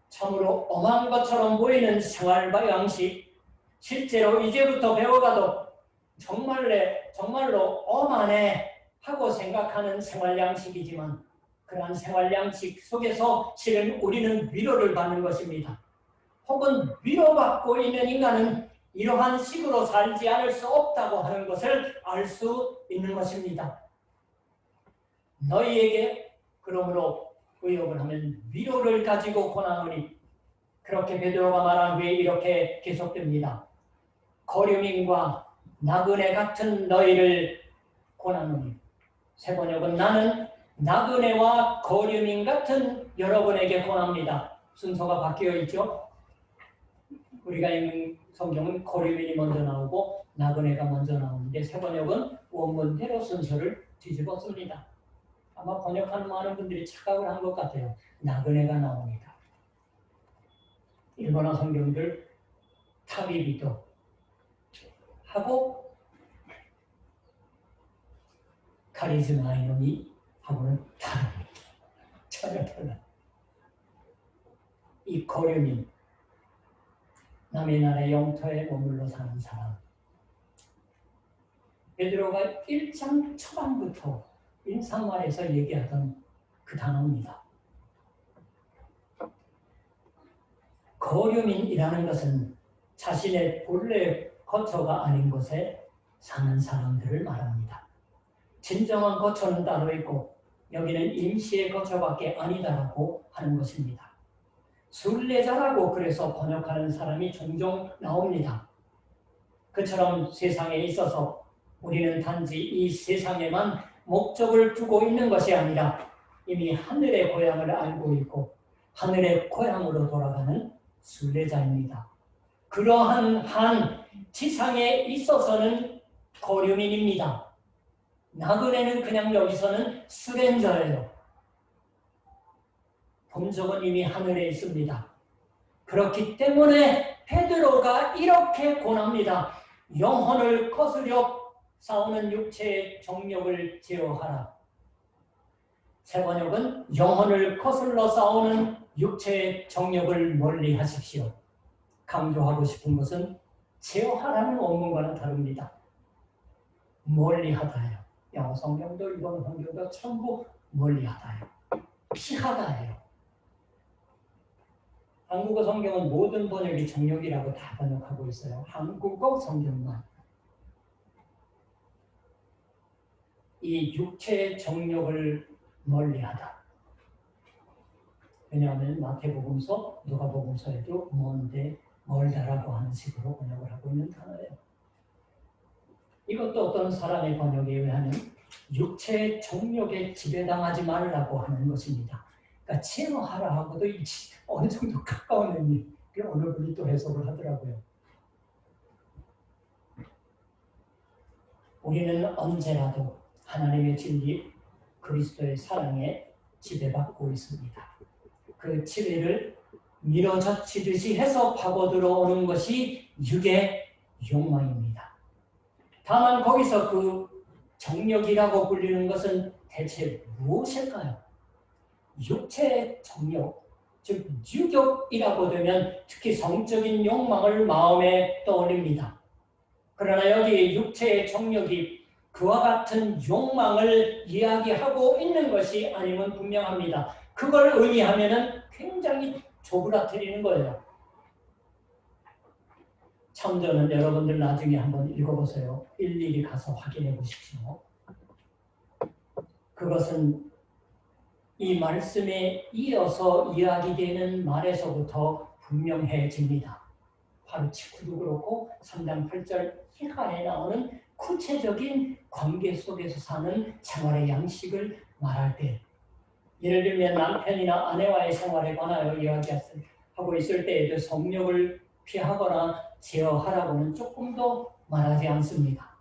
참으로 엄한 것처럼 보이는 생활 양식, 실제로 이제부터 배워가도 정말로 엄하네 하고 생각하는 생활 양식이지만 그러한 생활 양식 속에서 실은 우리는 위로를 받는 것입니다. 혹은 위로받고 있는 인간은 이러한 식으로 살지 않을 수 없다고 하는 것을 알 수 있는 것입니다. 너희에게 그러므로 의역을 하면 위로를 가지고 권하노니, 그렇게 베드로가 말한 후에 이렇게 계속됩니다. 거류민과 나그네 같은 너희를 권하노니. 새 번역은 나는 나그네와 거류민 같은 여러분에게 권합니다. 순서가 바뀌어 있죠. 우리가 읽는 성경은 거류민이 먼저 나오고 나그네가 먼저 나오는데 새 번역은 원문대로 순서를 뒤집었습니다. 아마 번역하는 많은 분들이 착각을 한 것 같아요. 나그네가 나옵니다. 일본어 성경들 타비비도 하고 카리즈마 이놈이 하고는 다릅니다. 전혀 달라. 이 거류민, 남의 나라 영토에 머물러 사는 사람. 베드로가 1장 초반부터 인사말에서 얘기하던 그 단어입니다. 거류민이라는 것은 자신의 본래 거처가 아닌 곳에 사는 사람들을 말합니다. 진정한 거처는 따로 있고 여기는 임시의 거처밖에 아니다라고 하는 것입니다. 순례자라고 그래서 번역하는 사람이 종종 나옵니다. 그처럼 세상에 있어서 우리는 단지 이 세상에만 목적을 두고 있는 것이 아니라 이미 하늘의 고향을 알고 있고 하늘의 고향으로 돌아가는 순례자입니다. 그러한 한 지상에 있어서는 거류민입니다. 나그네는 그냥 여기서는 스트레인저예요. 본적은 이미 하늘에 있습니다. 그렇기 때문에 베드로가 이렇게 권합니다. 영혼을 거스려 싸우는 육체의 정욕을 제어하라. 새 번역은 영혼을 거슬러 싸우는 육체의 정욕을 멀리 하십시오. 강조하고 싶은 것은 제어하라는 원문과는 다릅니다. 멀리 하다예요. 영어 성경도 일본 성경도 전부 멀리 하다예요. 피하다예요. 한국어 성경은 모든 번역이 정욕이라고 다 번역하고 있어요. 한국어 성경만. 이 육체의 정욕을 멀리하다. 왜냐하면 마태복음서, 누가복음서에도 먼데 멀다라고 하는 식으로 번역을 하고 있는 단어예요. 이것도 어떤 사람의 번역에 의하면 육체의 정욕에 지배당하지 말라고 하는 것입니다. 그러니까 제어하라 하고도 어느 정도 가까운 의미, 어느 분이 또 해석을 하더라고요. 우리는 언제라도 하나님의 진리, 그리스도의 사랑에 지배받고 있습니다. 그 지배를 밀어젖히듯이 해서 파고들어오는 것이 육의 욕망입니다. 다만 거기서 그 정욕이라고 불리는 것은 대체 무엇일까요? 육체의 정욕, 즉 유욕이라고 되면 특히 성적인 욕망을 마음에 떠올립니다. 그러나 여기 육체의 정욕이 그와 같은 욕망을 이야기하고 있는 것이 아님은 분명합니다. 그걸 의미하면 굉장히 조그라뜨리는 거예요. 참조는 여러분들 나중에 한번 읽어보세요. 일일이 가서 확인해 보십시오. 그것은 이 말씀에 이어서 이야기되는 말에서부터 분명해집니다. 바로 19도 그렇고 3장 8절 이하에 나오는 구체적인 관계 속에서 사는 생활의 양식을 말할 때, 예를 들면 남편이나 아내와의 생활에 관하여 이야기하고 있을 때에도 성욕을 피하거나 제어하라고는 조금 더 말하지 않습니다.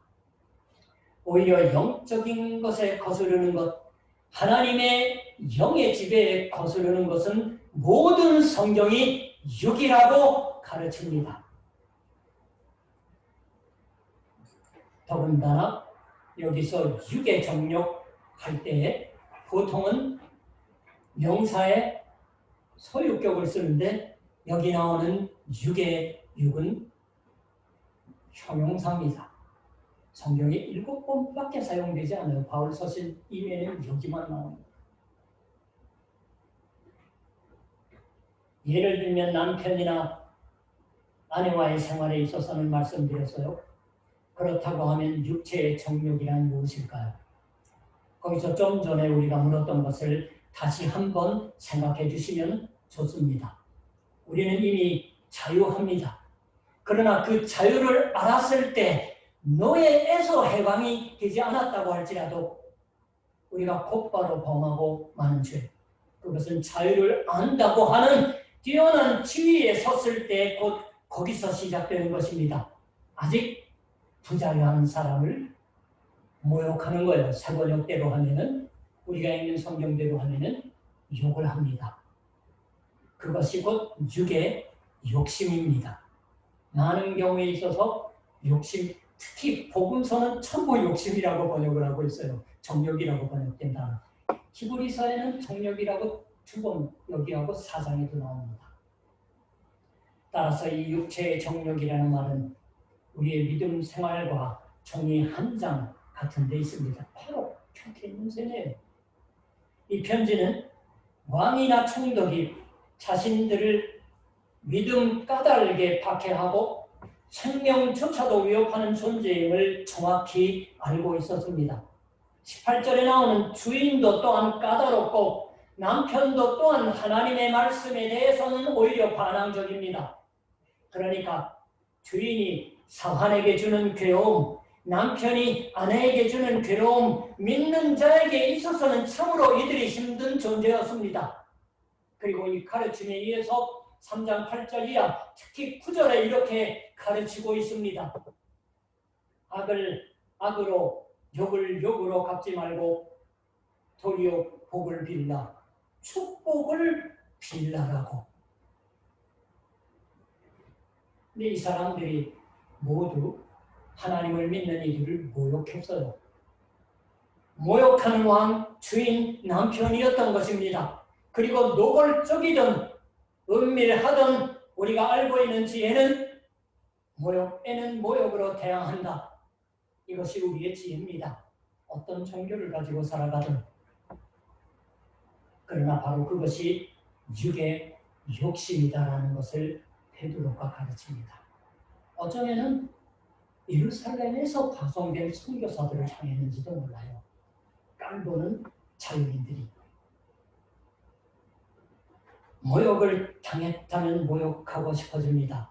오히려 영적인 것에 거스르는 것, 하나님의 영의 지배에 거스르는 것은 모든 성경이 육이라고 가르칩니다. 더군다나 여기서 육의 정욕 할 때에 보통은 명사에 소유격을 쓰는데 여기 나오는 육은 형용사입니다. 성경에 7번밖에 사용되지 않아요. 바울 서신 이외에는 여기만 나옵니다. 예를 들면 남편이나 아내와의 생활에 있어서는 말씀드렸어요. 그렇다고 하면 육체의 정욕이란 무엇일까요? 거기서 좀 전에 우리가 물었던 것을 다시 한번 생각해 주시면 좋습니다. 우리는 이미 자유합니다. 그러나 그 자유를 알았을 때 노예에서 해방이 되지 않았다고 할지라도 우리가 곧바로 범하고 마는 죄, 그것은 자유를 안다고 하는 뛰어난 지위에 섰을 때 곧 거기서 시작되는 것입니다. 아직 부자유한 사람을 모욕하는 거예요. 세번역대로 하면은, 우리가 읽는 성경대로 하면은 욕을 합니다. 그것이 곧 육의 욕심입니다. 많은 경우에 있어서 욕심, 특히 복음서는 전부 욕심이라고 번역을 하고 있어요. 정욕이라고 번역된다. 히브리서에는 정욕이라고 2번 여기하고 4장에도 나옵니다. 따라서 이 육체의 정욕이라는 말은 우리의 믿음 생활과 종이 한 장 같은 데 있습니다. 바로 곁에 있는 셈이에요. 이 편지는 왕이나 총독이 자신들을 믿음 까닭에 박해하고 생명조차도 위협하는 존재임을 정확히 알고 있었습니다. 18절에 나오는 주인도 또한 까다롭고 남편도 또한 하나님의 말씀에 대해서는 오히려 반항적입니다. 그러니까 주인이 사환에게 주는 괴로움, 남편이 아내에게 주는 괴로움, 믿는 자에게 있어서는 참으로 이들이 힘든 존재였습니다. 그리고 이 가르침에 의해서 3장 8절 이하, 특히 9절에 이렇게 가르치고 있습니다. 악을 악으로, 욕을 욕으로 갚지 말고 도리어 복을 빌라, 축복을 빌라라고. 근데 이 사람들이 모두 하나님을 믿는 이들을 모욕했어요. 모욕하는 왕, 주인, 남편이었던 것입니다. 그리고 노골적이든 은밀하든 우리가 알고 있는 지혜는 모욕에는 모욕으로 대항한다. 이것이 우리의 지혜입니다. 어떤 종교를 가지고 살아가든. 그러나 바로 그것이 육의 욕심이다라는 것을 베드로가 가르칩니다. 어쩌면은 예루살렘에서 파송된 선교사들을 향했는지도 몰라요. 깡도는 자유인들이. 모욕을 당했다면 모욕하고 싶어집니다.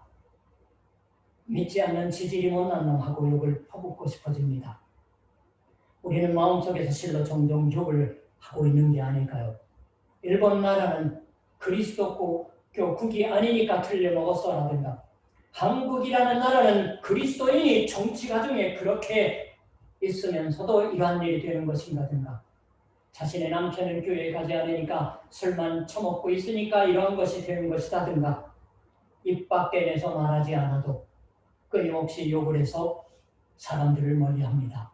믿지 않는 지질이 못난 놈하고 욕을 퍼붓고 싶어집니다. 우리는 마음속에서 실로 종종 욕을 하고 있는 게 아닐까요? 일본 나라는 그리스도교 국이 아니니까 틀려먹었어라든가, 한국이라는 나라는 그리스도인이 정치가 중에 그렇게 있으면서도 이러한 일이 되는 것인가든가, 자신의 남편은 교회에 가지 않으니까 술만 처먹고 있으니까 이런 것이 되는 것이다든가, 입 밖에 내서 말하지 않아도 끊임없이 욕을 해서 사람들을 멀리합니다.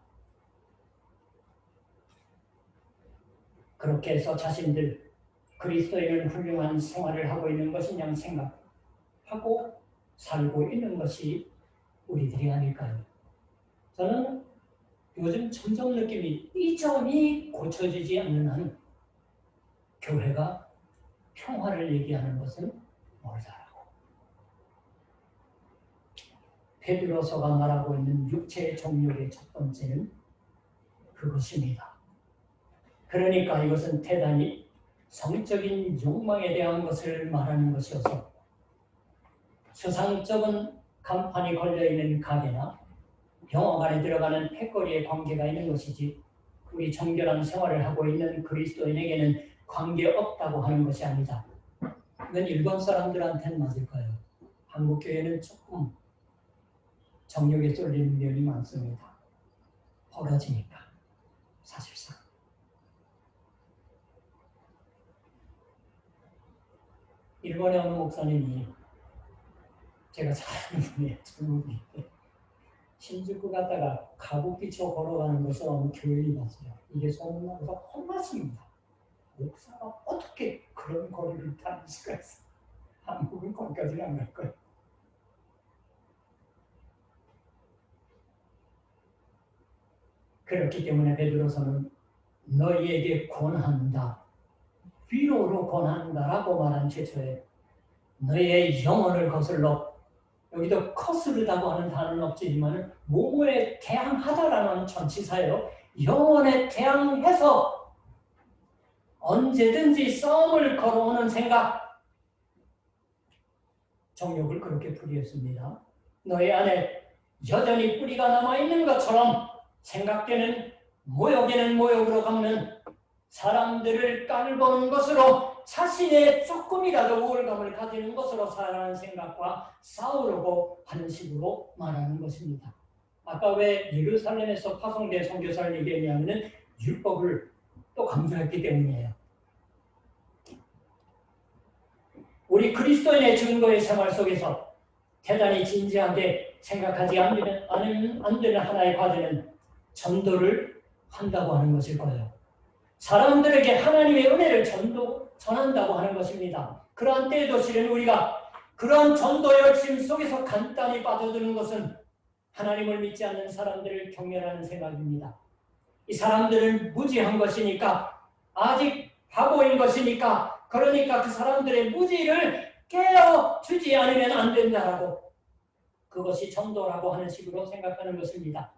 그렇게 해서 자신들 그리스도인은 훌륭한 생활을 하고 있는 것이냐 생각하고 살고 있는 것이 우리들이 아닐까요? 저는 요즘 점점 느낌이 이 점이 고쳐지지 않는 한 교회가 평화를 얘기하는 것은 멀다라고. 베드로서가 말하고 있는 육체의 정욕의 첫 번째는 그것입니다. 그러니까 이것은 대단히 성적인 욕망에 대한 것을 말하는 것이어서 수상적인 간판이 걸려있는 가게나 영화관에 들어가는 패거리의 관계가 있는 것이지, 우리 정결한 생활을 하고 있는 그리스도인에게는 관계없다고 하는 것이 아니다. 이건 일본 사람들한테는 맞을까요? 한국 교회는 조금 정욕에 쏠리는 면이 많습니다. 벌어지니까 사실상. 일본에 어느 목사님이, 제가 잘 아는 분이에요. 중국인인데, 신주쿠 갔다가 가부키초 걸어가는 것을 어느 교인이 봤어요. 이게 소문나서 혼났습니다. 목사가 어떻게 그런 거리를 타는 수가 있어? 한국은 거기까지는 안 갈 거예요. 그렇기 때문에 베드로서는 너희에게 권한다, 위로로 권한다라고 말한 최초에 너희의 영혼을 거슬러, 여기도 거스르다고 하는 단어는 없지만 몸에 대항하다라는 전치사예요. 영혼에 대항해서 언제든지 싸움을 걸어오는 생각, 정욕을 그렇게 풀이했습니다. 너희 안에 여전히 뿌리가 남아있는 것처럼 생각되는 모욕에는 모욕으로 갚는 사람들을 깔보는 것으로 자신의 조금이라도 우월감을 가지는 것으로 살아가는 생각과 싸우려고 하는 식으로 말하는 것입니다. 아까 왜 예루살렘에서 파송된 선교사를 얘기했냐면 율법을 또 강조했기 때문이에요. 우리 그리스도인의 증거의 생활 속에서 대단히 진지하게 생각하지 않으면 안 되는 하나의 과제는 전도를 한다고 하는 것일 거예요. 사람들에게 하나님의 은혜를 전한다고 하는 것입니다. 그러한 때에도 실은 우리가 그러한 전도 열심 속에서 간단히 빠져드는 것은 하나님을 믿지 않는 사람들을 경멸하는 생각입니다. 이 사람들은 무지한 것이니까, 아직 바보인 것이니까, 그러니까 그 사람들의 무지를 깨어주지 않으면 안 된다라고, 그것이 전도라고 하는 식으로 생각하는 것입니다.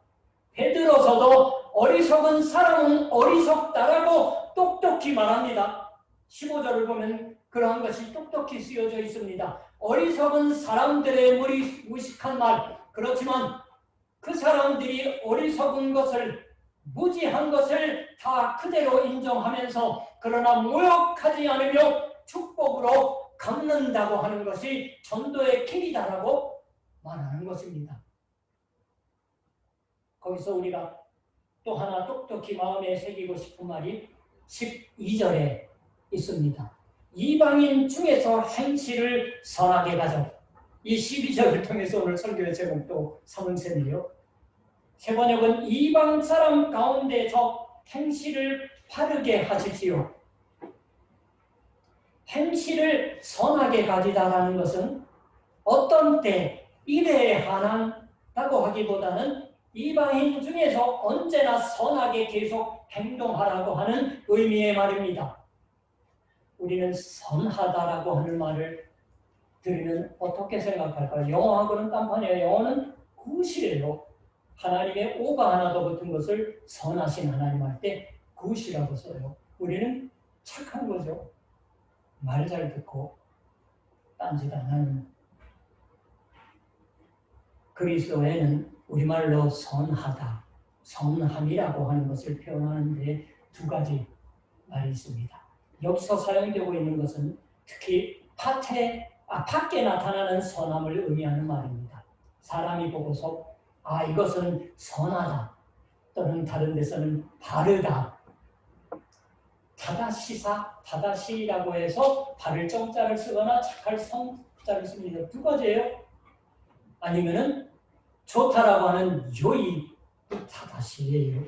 베드로서도 어리석은 사람은 어리석다라고 똑똑히 말합니다. 15절을 보면 그러한 것이 똑똑히 쓰여져 있습니다. 어리석은 사람들의 무식한 말, 그렇지만 그 사람들이 어리석은 것을, 무지한 것을 다 그대로 인정하면서 그러나 모욕하지 않으며 축복으로 갚는다고 하는 것이 전도의 길이다라고 말하는 것입니다. 거기서 우리가 또 하나 똑똑히 마음에 새기고 싶은 말이 12절에 있습니다. 이방인 중에서 행실을 선하게 가져. 이 12절을 통해서 오늘 설교의 제목도 삼은 셈이요. 새 번역은 이방 사람 가운데서 행실을 바르게 하십시오. 행실을 선하게 가지다라는 것은 어떤 때 일에 한한다고 하기보다는 이방인 중에서 언제나 선하게 계속 행동하라고 하는 의미의 말입니다. 우리는 선하다라고 하는 말을 들으면 어떻게 생각할까요? 영어하고는 딴판이에요. 영어는 굿이에요. 하나님의 오가 하나 더 붙은 것을 선하신 하나님 할 때 굿이라고 써요. 우리는 착한 거죠. 말 잘 듣고 딴짓 안 하는. 그리스도에는 우리말로 선하다, 선함이라고 하는 것을 표현하는데 두 가지 말이 있습니다. 여기서 사용되고 있는 것은 특히 밖에 나타나는 선함을 의미하는 말입니다. 사람이 보고서 이것은 선하다, 또는 다른 데서는 바르다, 다다시라고 해서 바를 정자를 쓰거나 착할 성자를 씁니다. 두 가지예요. 아니면은 좋다라고 하는 요이 다다시예요.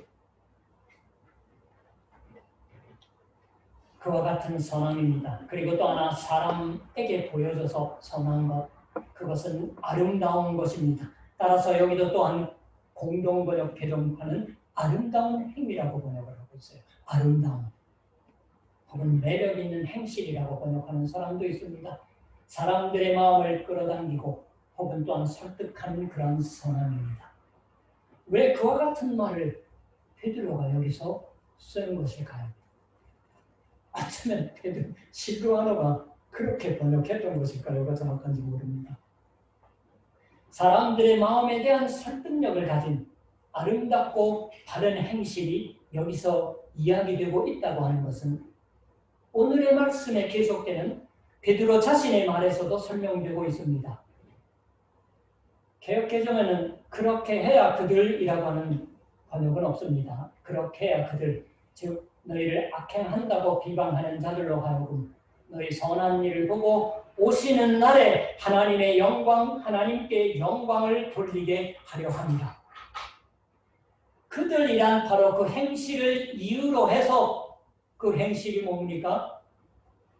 그와 같은 선함입니다. 그리고 또 하나 사람에게 보여져서 선한 것, 그것은 아름다운 것입니다. 따라서 여기도 또한 공동번역 개정판은 아름다운 행위라고 번역을 하고 있어요. 아름다운 혹은 매력 있는 행실이라고 번역하는 사람도 있습니다. 사람들의 마음을 끌어당기고 혹은 또한 설득하는 그런 선함입니다. 왜 그와 같은 말을 베드로가 여기서 쓰는 것일까요? 어쩌면 실루아노가 그렇게 번역했던 것일까요가 정확한지 모릅니다. 사람들의 마음에 대한 설득력을 가진 아름답고 바른 행실이 여기서 이야기되고 있다고 하는 것은 오늘의 말씀에 계속되는 베드로 자신의 말에서도 설명되고 있습니다. 개역개정에는 그렇게 해야 그들이라고 하는 번역은 없습니다. 그렇게 해야 그들, 즉 너희를 악행한다고 비방하는 자들로 하여금 너희 선한 일을 보고 오시는 날에 하나님의 영광, 하나님께 영광을 돌리게 하려 합니다. 그들이란 바로 그 행실을 이유로 해서 그 행실이 뭡니까?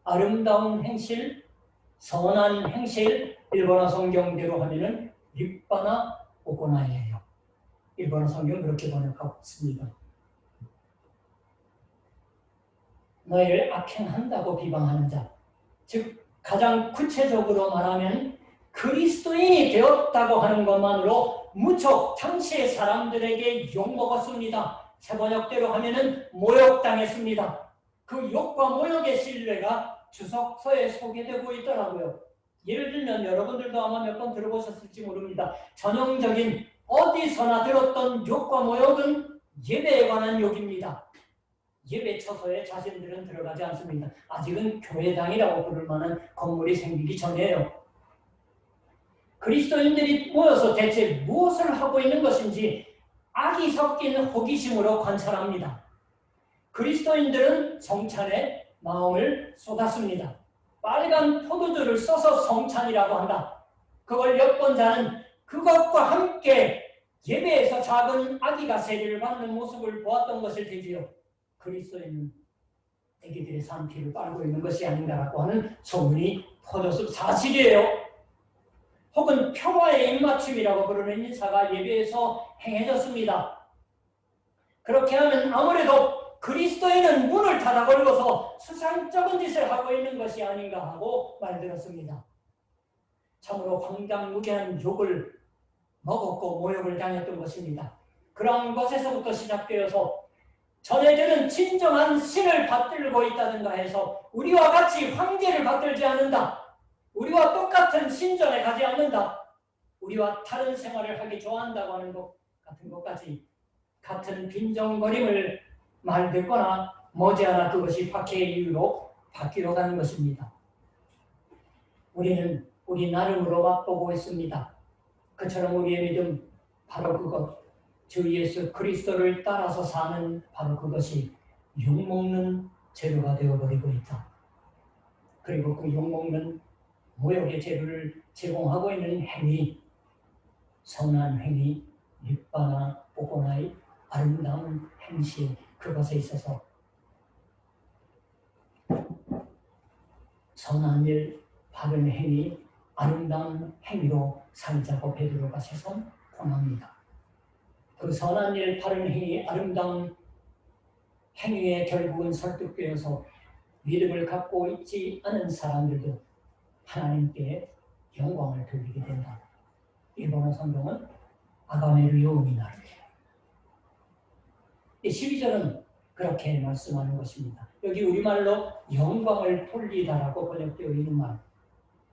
아름다운 행실, 선한 행실, 일본어 성경대로 하면은 립바나 오코나이예요. 일본어 성경 그렇게 번역하고 있습니다. 너희를 악행한다고 비방하는 자, 즉 가장 구체적으로 말하면 그리스도인이 되었다고 하는 것만으로 무척 당시의 사람들에게 욕먹었습니다. 새 번역대로 하면은 모욕당했습니다. 그 욕과 모욕의 신뢰가 주석서에 소개되고 있더라고요. 예를 들면 여러분들도 아마 몇 번 들어보셨을지 모릅니다. 전형적인 어디서나 들었던 욕과 모욕은 예배에 관한 욕입니다. 예배 처소에 자신들은 들어가지 않습니다. 아직은 교회당이라고 부를 만한 건물이 생기기 전이에요. 그리스도인들이 모여서 대체 무엇을 하고 있는 것인지 악이 섞인 호기심으로 관찰합니다. 그리스도인들은 성찬에 마음을 쏟았습니다. 빨간 포도주를 써서 성찬이라고 한다. 그걸 엿본 자는 그것과 함께 예배에서 작은 아기가 세례를 받는 모습을 보았던 것일 테지요. 그리스도인은 아기들의 산 피를 빨고 있는 것이 아닌가라고 하는 소문이 퍼져서 사실이에요. 혹은 평화의 입맞춤이라고 부르는 인사가 예배에서 행해졌습니다. 그렇게 하면 아무래도 그리스도인은 문을 닫아 걸고서 수상쩍은 짓을 하고 있는 것이 아닌가 하고 말들었습니다. 참으로 황당무계한 욕을 먹었고 모욕을 당했던 것입니다. 그런 것에서부터 시작되어서 전애들은 진정한 신을 받들고 있다든가 해서 우리와 같이 황제를 받들지 않는다. 우리와 똑같은 신전에 가지 않는다. 우리와 다른 생활을 하기 좋아한다고 하는 것 같은 것까지 같은 빈정거림을 말듣거나 머지않아 그것이 박해의 이유로 바뀌어 가는 것입니다. 우리는 우리 나름으로 맛보고 있습니다. 그처럼 우리의 믿음 바로 그것, 주 예수 그리스도를 따라서 사는 바로 그것이 욕먹는 재료가 되어버리고 있다. 그리고 그 욕먹는 모욕의 재료를 제공하고 있는 행위, 선한 행위, 립바나 뽀꼬나의 아름다운 행실, 그것에 있어서 선한 일, 바른 행위, 아름다운 행위로 살자고 베드로가 세상 권합니다. 그 선한 일, 바른 행위, 아름다운 행위에 결국은 설득되어서 믿음을 갖고 있지 않은 사람들도 하나님께 영광을 돌리게 된다. 일본어 성경은 아가메르 요미나르. 12절은 그렇게 말씀하는 것입니다. 여기 우리말로 영광을 돌리다라고 번역되어 있는 말.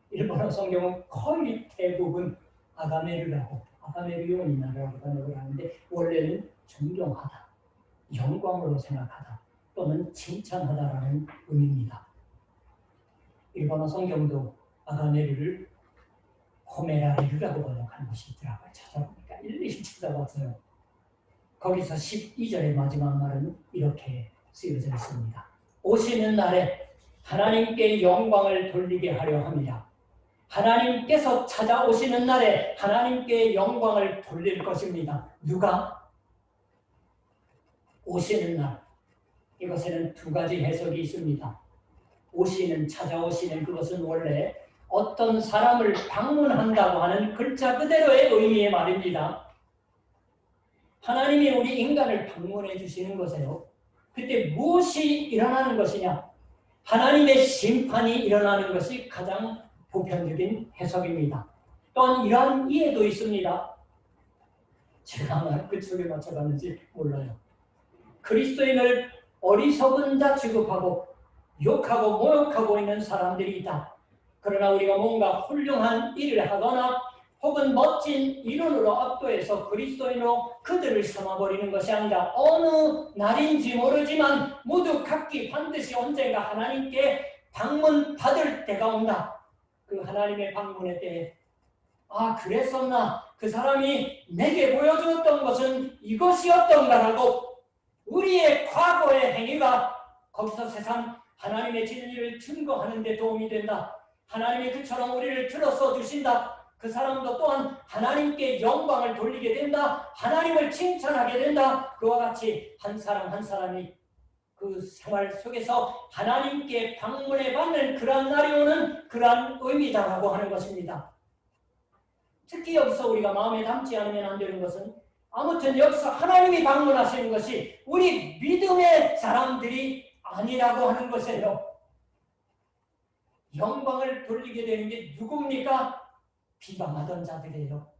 일본어 성경은 거의 대부분 아가메르라고, 아가메르 요미나르라고 번역을 하는데 원래는 존경하다, 영광으로 생각하다 또는 칭찬하다라는 의미입니다. 일본어 성경도 아가메르를 호메라레르라고 번역하는 것이 있더라고요. 찾아보니까 일일이 찾아봤어요. 거기서 12절의 마지막 말은 이렇게 쓰여져 있습니다. 오시는 날에 하나님께 영광을 돌리게 하려 합니다. 하나님께서 찾아오시는 날에 하나님께 영광을 돌릴 것입니다. 누가? 오시는 날. 이것에는 두 가지 해석이 있습니다. 오시는, 찾아오시는 그것은 원래 어떤 사람을 방문한다고 하는 글자 그대로의 의미의 말입니다. 하나님이 우리 인간을 방문해 주시는 것이에요. 그때 무엇이 일어나는 것이냐? 하나님의 심판이 일어나는 것이 가장 보편적인 해석입니다. 또한 이러한 이해도 있습니다. 제가 아마 그쪽에 맞춰갔는지 몰라요. 그리스도인을 어리석은 자 취급하고 욕하고 모욕하고 있는 사람들이 있다. 그러나 우리가 뭔가 훌륭한 일을 하거나 혹은 멋진 이론으로 압도해서 그리스도인으로 그들을 삼아버리는 것이 아니라 어느 날인지 모르지만 모두 각기 반드시 언젠가 하나님께 방문받을 때가 온다. 그 하나님의 방문의 때에 그랬었나? 그 사람이 내게 보여주었던 것은 이것이었던가라고 우리의 과거의 행위가 거기서 세상 하나님의 진리를 증거하는 데 도움이 된다. 하나님이 그처럼 우리를 들어서 주신다. 그 사람도 또한 하나님께 영광을 돌리게 된다. 하나님을 칭찬하게 된다. 그와 같이 한 사람 한 사람이 그 생활 속에서 하나님께 방문해 받는 그러한 날이 오는 그러한 의미다라고 하는 것입니다. 특히 여기서 우리가 마음에 담지 않으면 안 되는 것은 아무튼 여기서 하나님이 방문하시는 것이 우리 믿음의 사람들이 아니라고 하는 것이에요. 영광을 돌리게 되는 게 누굽니까? 비방하던 자들이에요.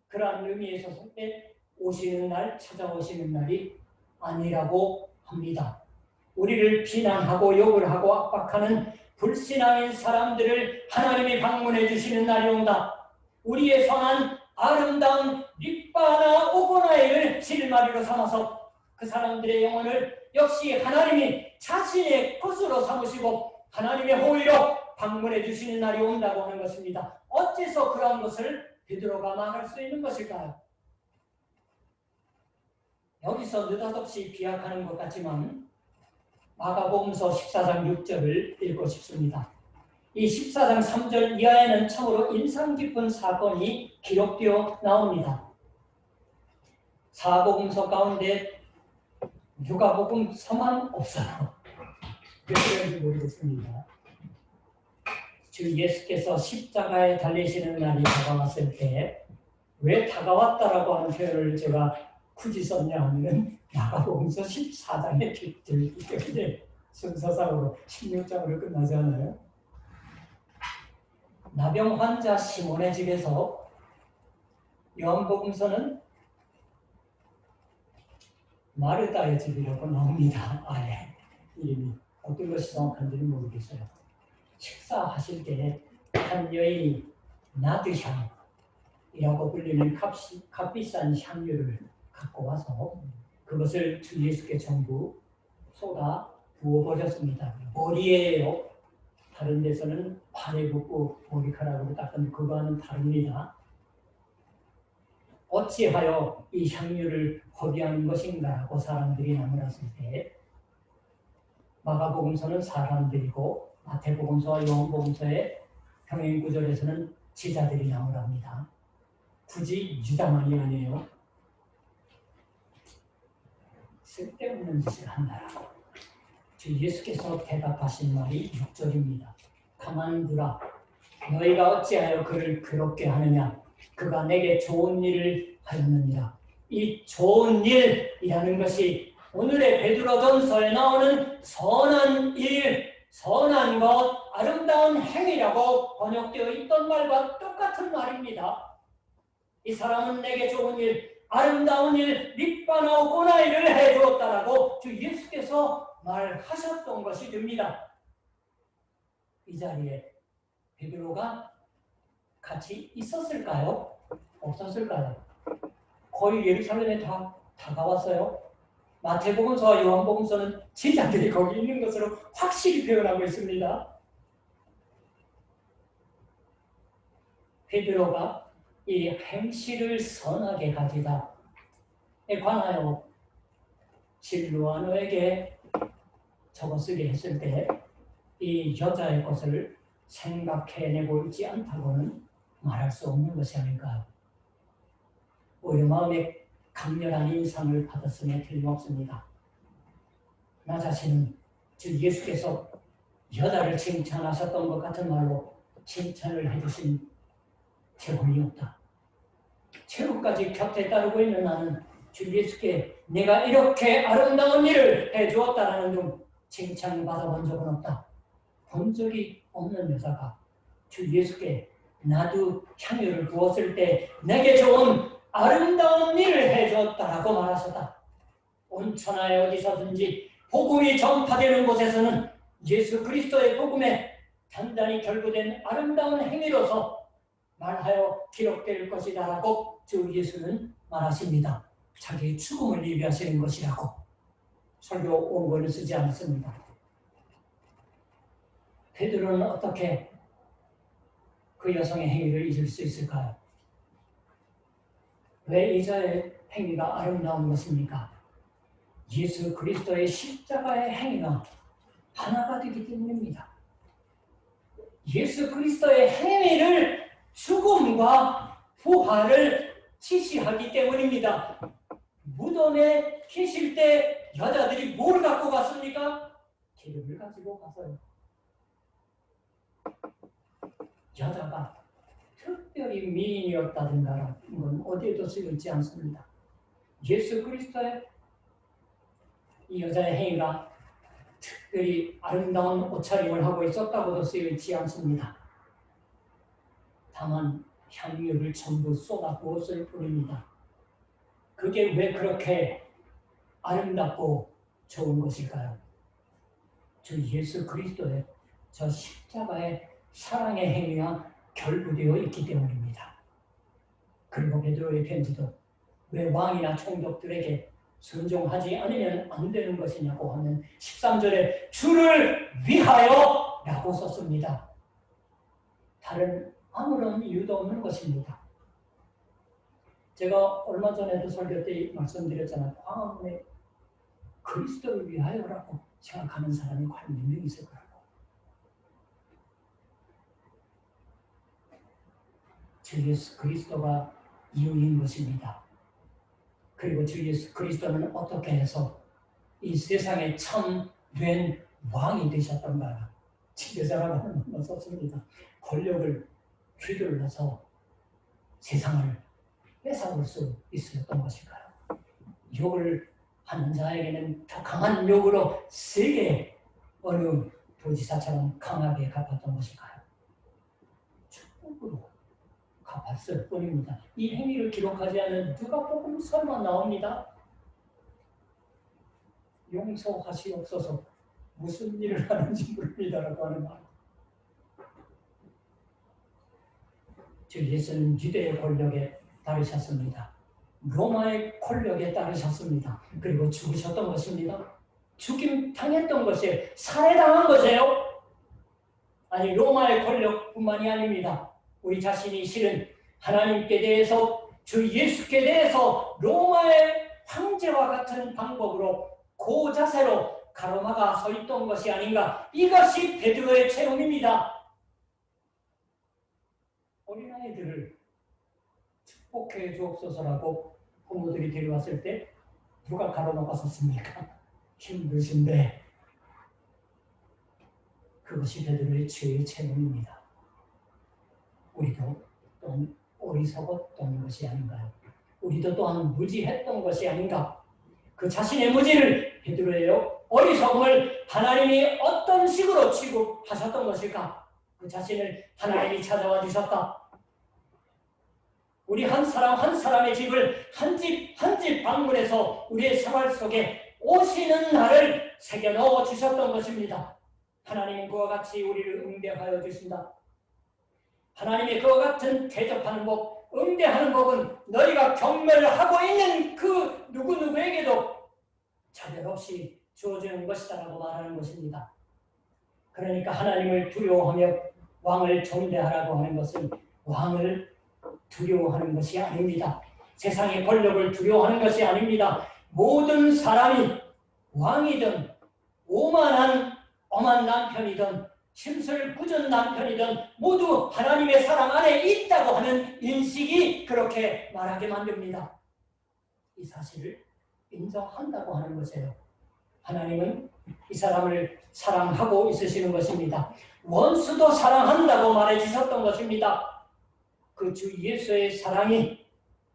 그러한 의미에서 오시는 날, 찾아오시는 날이 아니라고 합니다. 우리를 비난하고 욕을 하고 압박하는 불신앙인 사람들을 하나님이 방문해 주시는 날이 온다. 우리의 선한 아름다운 립바나 오고나이를 실마리로 삼아서 그 사람들의 영혼을 역시 하나님이 자신의 것으로 삼으시고 하나님의 호의로 방문해 주시는 날이 온다고 하는 것입니다. 어째서 그러한 것을 베드로가 말할 수 있는 것일까요? 여기서 느닷없이 비약하는 것 같지만 마가복음서 14장 6절을 읽고 싶습니다. 이 14장 3절 이하에는 참으로 인상 깊은 사건이 기록되어 나옵니다. 사복음서 가운데 누가복음서만 없어요. 왜 그런지 모르겠습니다. 주 예수께서 십자가에 달리시는 날이 다가왔을 때 왜 다가왔다라고 하는 표현을 제가 굳이 썼냐 하면 마가복음서 14장에 들기 때문에 순서상으로 16장으로 끝나지 않아요. 나병 환자 시몬의 집에서 요한복음서는 마르다의 집이라고 나옵니다. 아예 이름이 어떤 것이 정확한지는 모르겠어요. 식사하실 때 한 여인이 나드향이라고 불리는 값비싼 향유를 갖고 와서 그것을 주 예수께 전부 쏟아 부어버렸습니다. 머리에요. 다른 데서는 발에 붓고 머리카락으로 닦은 그거와는 다릅니다. 어찌하여 이 향유를 허비하는 것인가라고 사람들이 나무랐을 때 마가복음서는 사람들이고 마태복음서와 요한복음서의 병행 구절에서는 제자들이 나무랍니다. 굳이 유다만이 아니에요. 쓸데없는 짓을 한다라고 주 예수께서 대답하신 말이 6절입니다. 가만두라. 너희가 어찌하여 그를 괴롭게 하느냐. 그가 내게 좋은 일을 하였느니라. 이 좋은 일이라는 것이 오늘의 베드로전서에 나오는 선한 일, 선한 것, 아름다운 행위라고 번역되어 있던 말과 똑같은 말입니다. 이 사람은 내게 좋은 일, 아름다운 일, 립바나 오고나이를 해주었다라고 주 예수께서 말하셨던 것이 됩니다. 이 자리에 베드로가 같이 있었을까요? 없었을까요? 거의 예루살렘에 다 다가왔어요. 마태복음서와 요한복음서는 제자들이 거기 있는 것으로 확실히 표현하고 있습니다. 베드로가 이 행실을 선하게 가지다에 관하여 실루아노에게 적어 쓰게 했을 때 이 여자의 것을 생각해내고 있지 않다고는 말할 수 없는 것이 아닐까요? 오히려 마음에 강렬한 인상을 받았음에 틀림없습니다. 나 자신은 주 예수께서 여자를 칭찬하셨던 것 같은 말로 칭찬을 해주신 체험이 없다. 최후까지 곁에 따르고 있는 나는 주 예수께 내가 이렇게 아름다운 일을 해주었다라는 등 칭찬을 받아본 적은 없다. 본 적이 없는 여자가 주 예수께 나도 향유를 부었을 때 내게 좋은 아름다운 일을 해줬다라고 말하셨다. 온 천하에 어디서든지 복음이 전파되는 곳에서는 예수 그리스도의 복음에 단단히 결부된 아름다운 행위로서 말하여 기록될 것이다라고 주 예수는 말하십니다. 자기의 죽음을 예비하시는 것이라고 설교 원고를 쓰지 않습니다. 베드로는 어떻게 그 여성의 행위를 잊을 수 있을까요? 왜 이자의 행위가 아름다운 것입니까? 예수 그리스도의 십자가의 행위가 하나가 되기 때문입니다. 예수 그리스도의 행위를 죽음과 부활을 지시하기 때문입니다. 무덤에 계실 때 여자들이 뭘 갖고 갔습니까? 기름을 가지고 가서요. 여자가 특별히 미인이었다든가 건 어디에도 쓰여 있지 않습니다. 예수 그리스도의 이 여자의 행위가 특별히 아름다운 옷차림을 하고 있었다고도 쓰여 있지 않습니다. 다만 향유를 전부 쏟아부었을 뿐입니다. 그게 왜 그렇게 아름답고 좋은 것일까요? 주 예수 그리스도의 저 십자가의 사랑의 행위가 결부되어 있기 때문입니다. 그리고 베드로의 편지도 왜 왕이나 총독들에게 순종하지 않으면 안 되는 것이냐고 하면 13절에 주를 위하여 라고 썼습니다. 다른 아무런 이유도 없는 것입니다. 제가 얼마 전에도 설교 때 말씀드렸잖아요. 광화문에 그리스도를 위하여라고 생각하는 사람이 과연 몇 명 있을 거라고. 주 예수 그리스도가 이유인 것입니다. 그리고 주 예수 그리스도는 어떻게 해서 이 세상에 참된 왕이 되셨던가. 지도자라고 하는 말을 썼습니다. 권력을 휘둘러서 세상을 뺏어올 수 있었던 것일까요? 욕을 하는 자에게는 더 강한 욕으로 세게 어느 도지사처럼 강하게 갚았던 것일까요? 축복으로 갚았을 뿐입니다. 이 행위를 기록하지 않은 누가복음서만 나옵니다. 용서하시옵소서 무슨 일을 하는지 모릅니다라고 하는 말. 주 예수는 유대의 권력에 따르셨습니다. 로마의 권력에 따르셨습니다. 그리고 죽으셨던 것입니다. 죽임 당했던 것이에요. 살해당한 것이에요. 아니 로마의 권력뿐만이 아닙니다. 우리 자신이 실은 하나님께 대해서 주 예수께 대해서 로마의 황제와 같은 방법으로 고자세로 가로막아 서 있던 것이 아닌가. 이것이 베드로의 체험입니다. 어린아이들을 축복해 주옵소서라고 부모들이 데려왔을 때 누가 가로막았었습니까? 힘드신데. 그것이 베드로의 죄의 체험입니다. 우리도 또한 어리석었던 것이 아닌가요? 우리도 또한 무지했던 것이 아닌가? 그 자신의 무지를 베드로의 어리석음을 하나님이 어떤 식으로 취급하셨던 것일까? 그 자신을 하나님이 찾아와 주셨다. 우리 한 사람 한 사람의 집을 한 집 한 집 방문해서 우리의 생활 속에 오시는 날을 새겨 넣어 주셨던 것입니다. 하나님은 그와 같이 우리를 응대하여 주신다. 하나님의 그와 같은 대접하는 법, 응대하는 법은 너희가 경멸하고 있는 그 누구누구에게도 차별 없이 주어지는 것이다라고 말하는 것입니다. 그러니까 하나님을 두려워하며 왕을 존대하라고 하는 것은 왕을 두려워하는 것이 아닙니다. 세상의 권력을 두려워하는 것이 아닙니다. 모든 사람이 왕이든 오만한 엄한 남편이든 심술 꾸준 남편이든 모두 하나님의 사랑 안에 있다고 하는 인식이 그렇게 말하게 만듭니다. 이 사실을 인정한다고 하는 것이에요. 하나님은 이 사람을 사랑하고 있으시는 것입니다. 원수도 사랑한다고 말해주셨던 것입니다. 그 주 예수의 사랑이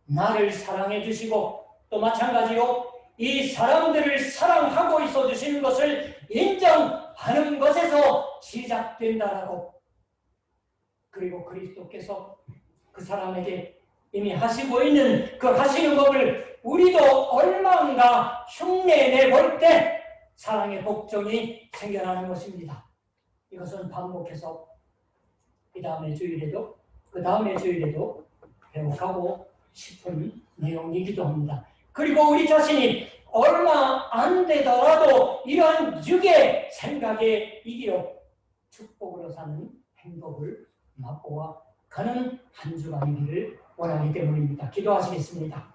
나를 사랑해 주시고 또 마찬가지로 이 사람들을 사랑하고 있어 주시는 것을 인정하는 것에서 시작된다라고. 그리고 그리스도께서 그 사람에게 이미 하시고 있는 그 하시는 법을 우리도 얼마인가 흉내내 볼 때 사랑의 복종이 생겨나는 것입니다. 이것은 반복해서 이 다음의 주일에도 그 다음의 주일에도 배워가고 싶은 내용이기도 합니다. 그리고 우리 자신이 얼마 안 되더라도 이러한 육의 생각에 이기어 축복으로 사는 행복을 맛보아 가는 한 주간이기를 원하기 때문입니다. 기도하시겠습니다.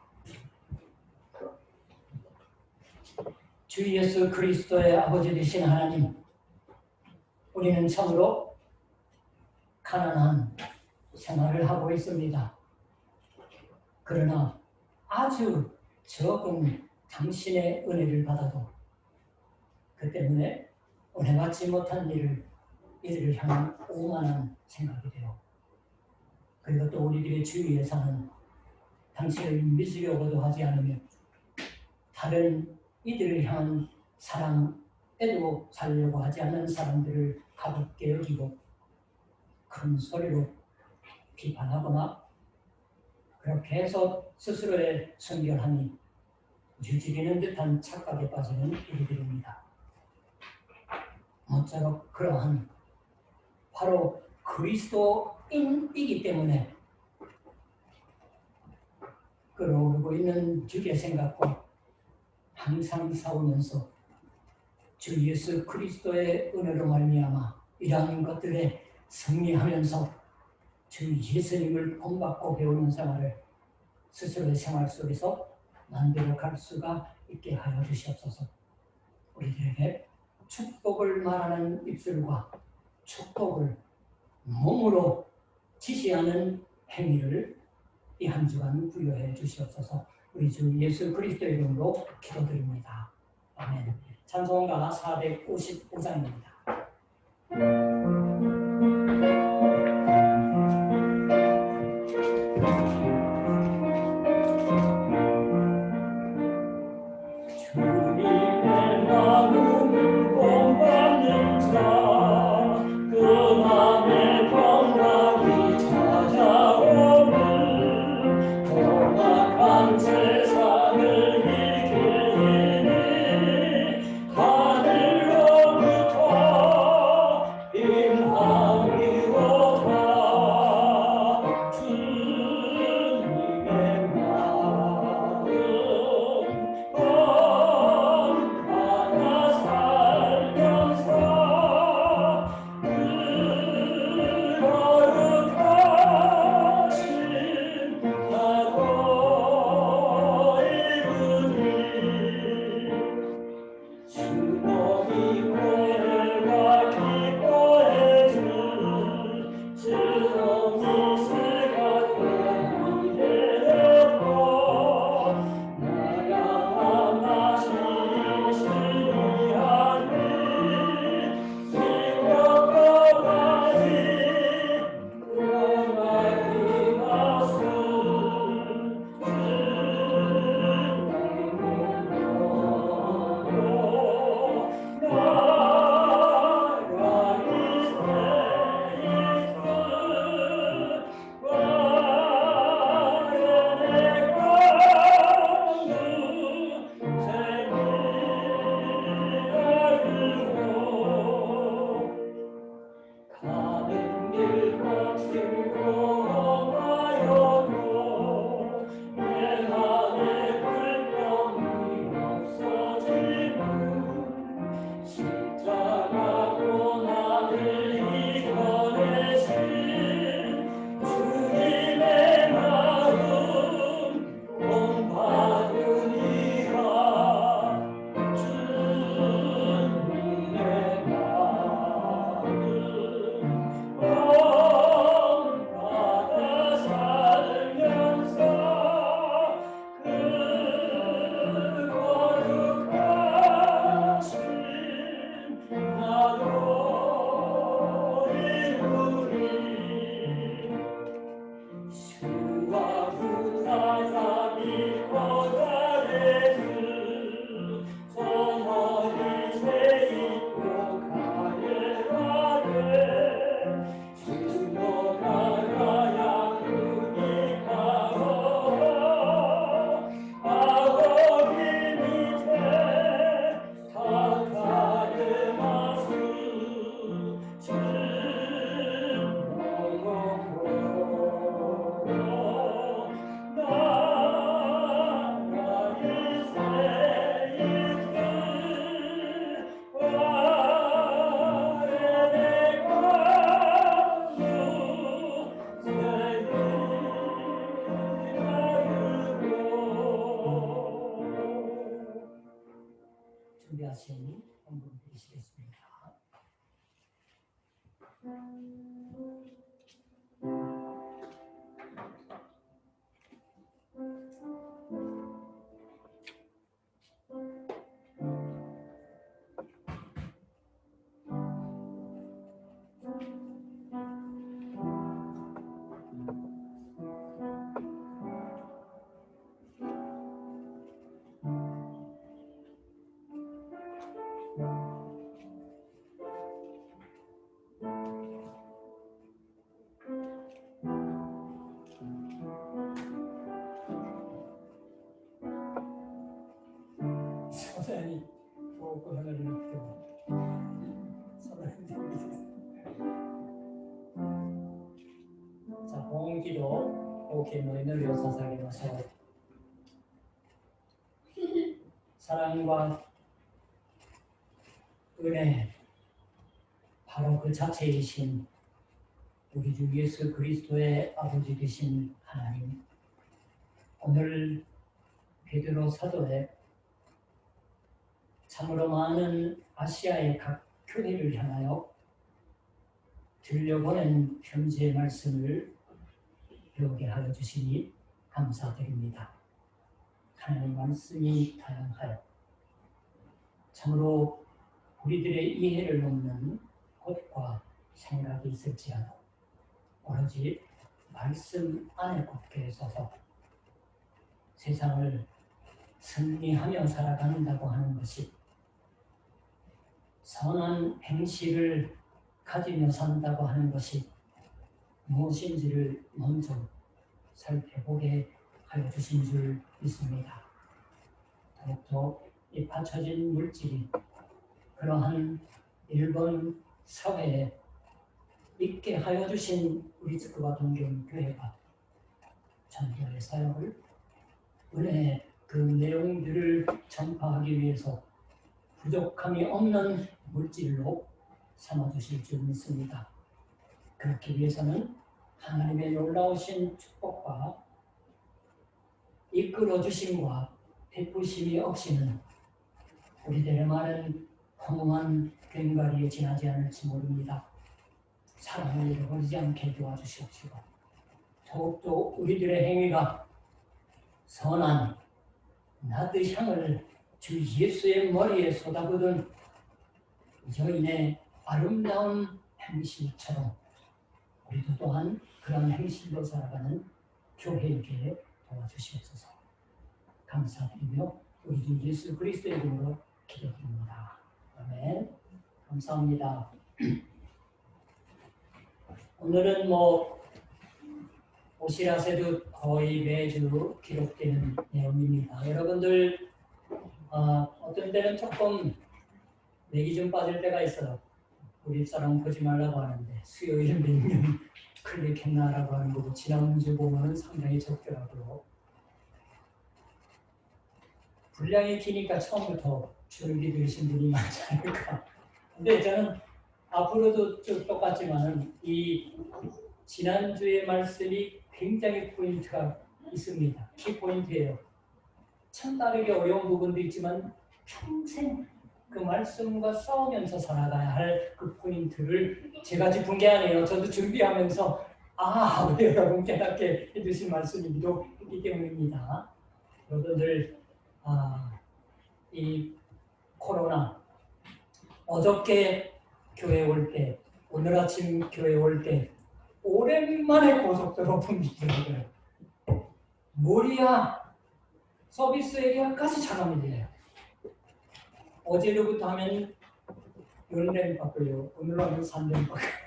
주 예수 그리스도의 아버지 되신 하나님, 우리는 참으로 가난한 생활을 하고 있습니다. 그러나 아주 적은 당신의 은혜를 받아도 그 때문에 은혜 받지 못한 이들을 향한 오만한 생각이 되어 그리고 또 우리들의 주위에서는 당신을 믿으려고도 하지 않으며 다른 이들을 향한 사랑에도 살려고 하지 않는 사람들을 가볍게 여기고 큰 소리로 비판하거나 그렇게 해서 스스로의 순결함이 유지되는 듯한 착각에 빠지는 우리들입니다. 모쪼록 그러한 바로 그리스도인이기 때문에 끓어오르고 있는 주의 생각과 항상 싸우면서 주 예수 그리스도의 은혜로 말미암아 이러한 것들에 승리하면서 주 예수님을 본받고 배우는 생활을 스스로의 생활 속에서 만들어 갈 수가 있게 하여 주시옵소서. 우리들에게 축복을 말하는 입술과 축복을 몸으로 지시하는 행위를 이 한 주간 부여해 주시옵소서. 우리 주 예수 그리스도의 이름으로 기도드립니다. 아멘. 찬송가 455장입니다. 주님의 마음을 본받는 자, 그 맘에 평강이 찾아오는 험악한 세상을 이기니 하늘로부터 임함이 오다. 주님의 마음 하나 살면서 거룩하신 나도 이루니 주님이 고해가 기뻐해 주 주님이 생각해 이래놓고 나야 하나씩 신이하니 기뻐하니 나의 가슴 가는 길 거칠고 험하여도 내 안에 불평이 없어지는 십자가 고난을 이겨내신 주님의 마음 본받으리라. 주님의 마음 본받아 살면서 그 거룩하신 나도 이루리. 주와 부탁하 믿고 가래주 선언이 세있고 가해하되 주로 가야 그니 가서 아버지 밑에 가까이 마수 준비하시니 한번 드리시겠습니다. 선생님이 보고 하나를 이렇게 자, 봉기도 오케이 너희를 사사게 마셔 사랑과 은혜, 바로 그 자체이신 우리 주 예수 그리스도의 아버지 되신 하나님, 오늘 베드로 사도에 참으로 많은 아시아의 각 교회를 향하여 들려보낸 편지의 말씀을 배우게 하여 주시니 감사드립니다. 하나님 말씀이 다양하여 참으로 우리들의 이해를 넘는 것과 생각이 있을지라도 오로지 말씀 안에 굳게 서서 세상을 승리하며 살아간다고 하는 것이 선한 행실을 가지며 산다고 하는 것이 무엇인지를 먼저 살펴보게 하여 주신 줄 믿습니다. 더욱더 이 받쳐진 물질이 그러한 일본 사회에 있게 하여 주신 우리 스쿠바 동경 교회가 전도의 사역을 은혜의 그 내용들을 전파하기 위해서 부족함이 없는 물질로 삼아주실 줄 믿습니다. 그렇기 위해서는 하나님의 놀라우신 축복과 이끌어주심과 베푸심이 없이는 우리들의 말은 허무한 괭가리에 지나지 않을지 모릅니다. 사랑을 잃어버리지 않게 도와주시옵시고 더욱더 우리들의 행위가 선한 나드 향을 주 예수의 머리에 쏟아부은 여인의 아름다운 행실처럼 우리도 또한 그런 행실로 살아가는 교회에게 도와주시옵소서. 감사드리며 우리 주 예수 그리스도의 이름으로 기도드립니다. 아멘. 감사합니다. 오늘은 오시라세도 거의 매주 기록되는 내용입니다. 여러분들 어떤 때는 조금 맥이 좀 빠질 때가 있어요. 우리 사람 보지 말라고 하는데 수요일 몇 명 클릭했나라고 하는 거고 지난주 보면은 상당히 적더라고요. 분량이 기니까 처음부터 줄기 들으신 분이 많지 않을까. 근데 저는 앞으로도 쭉 똑같지만은 이 지난주의 말씀이 굉장히 포인트가 있습니다. 키포인트예요. 참 다르게 어려운 부분도 있지만 평생 그 말씀과 싸우면서 살아가야 할 그 포인트를 제가 짚은 게 아니에요. 저도 준비하면서 우리 여러분 깨닫게 해주신 말씀이기도 했기 때문입니다. 여러분들 이 코로나 어저께 교회 올 때 오늘 아침 교회 올 때 오랜만에 고속도로 분기더라고요. 모리아 서비스 에리아까지 차감이 돼요. 어제로부터 하면 10렘 바꿔요. 오늘 하면 3렘 바꿔요.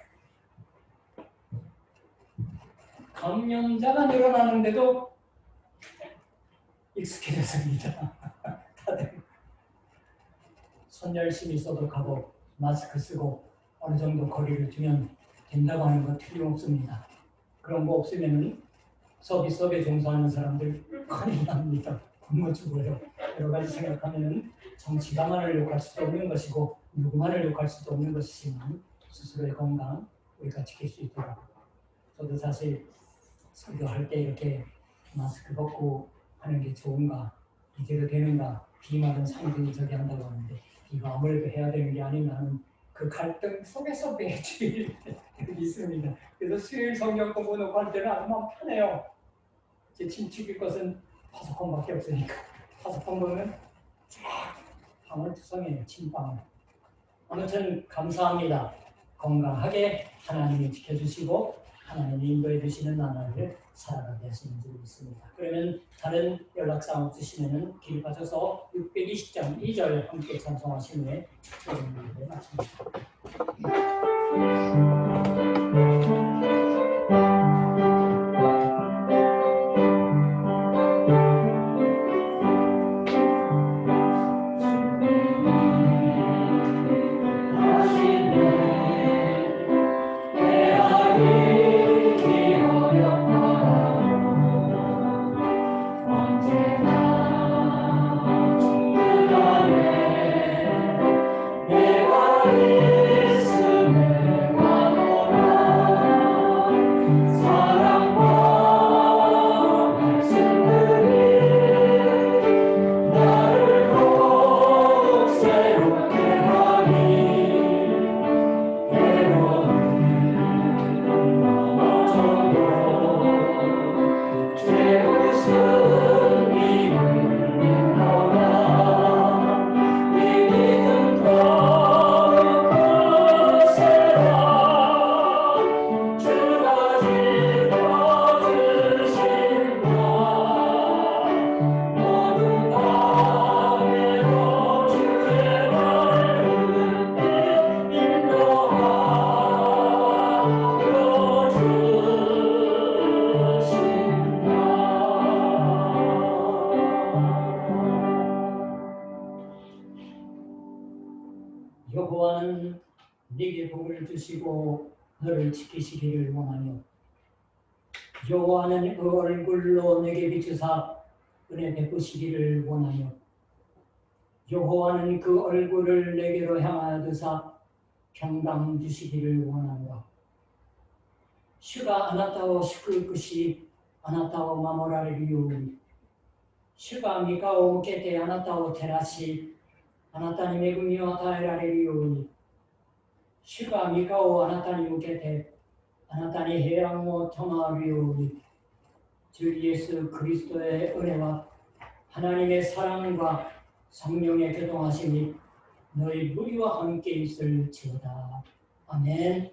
감염자가 늘어나는데도 익숙해졌습니다. 다들 손 열심히 소독하고 마스크 쓰고 어느 정도 거리를 두면 된다고 하는 건 틀림없습니다. 그런 거 없으면 서비스업에 종사하는 사람들 큰일 납니다. 굶어 죽어요. 여러 가지 생각하면 정치가만을 욕할 수도 없는 것이고 누구만을 욕할 수도 없는 것이지만 스스로의 건강 우리가 지킬 수 있도록 저도 사실 설교할 때 이렇게 마스크 벗고 하는 게 좋은가 이대로 되는가 비말은 상당히 저기 한다고 하는데 이거 아무래도 해야 되는 게 아니면 그 갈등 속에서 매주일 있습니다. 그래서 수요일 성경 공부 놓고 할 때는 아주 마음 편해요. 제 침축일 것은 파소콘밖에 없으니까 파소콘 보면 쫙 방울투성이에요. 침방울. 아무튼 감사합니다. 건강하게 하나님이 지켜주시고 하나님이 인도해 주시는 나날을 살아가게 하시는 줄 믿습니다. 그러면 다른 연락사항 없으시면 길 빠져서 620장 2절 함께 찬송하신 후에 축도를 마칩니다. 언제나 여호와는 네게 복을 주시고 너를 지키시기를 원하며 여호와는 그 얼굴로 내게 비추사 은혜 베푸시기를 원하며 여호와는 그 얼굴을 내게로 향하여 드사 평강 주시기를 원하노라. 주가 아나타오 슈크 것이 아나타오 마모라리리오니 주가 미카오 무케테 아나타오 테라시 아나타니 메구미와 타에라리리오니 주가 미카오 아나타니 무케테 아나타니 해양모 토마리오니 주 예수 그리스도의 은혜와 하나님의 사랑과 성령의 교통하심이 너희 무리와 함께 있을지어다. 아멘.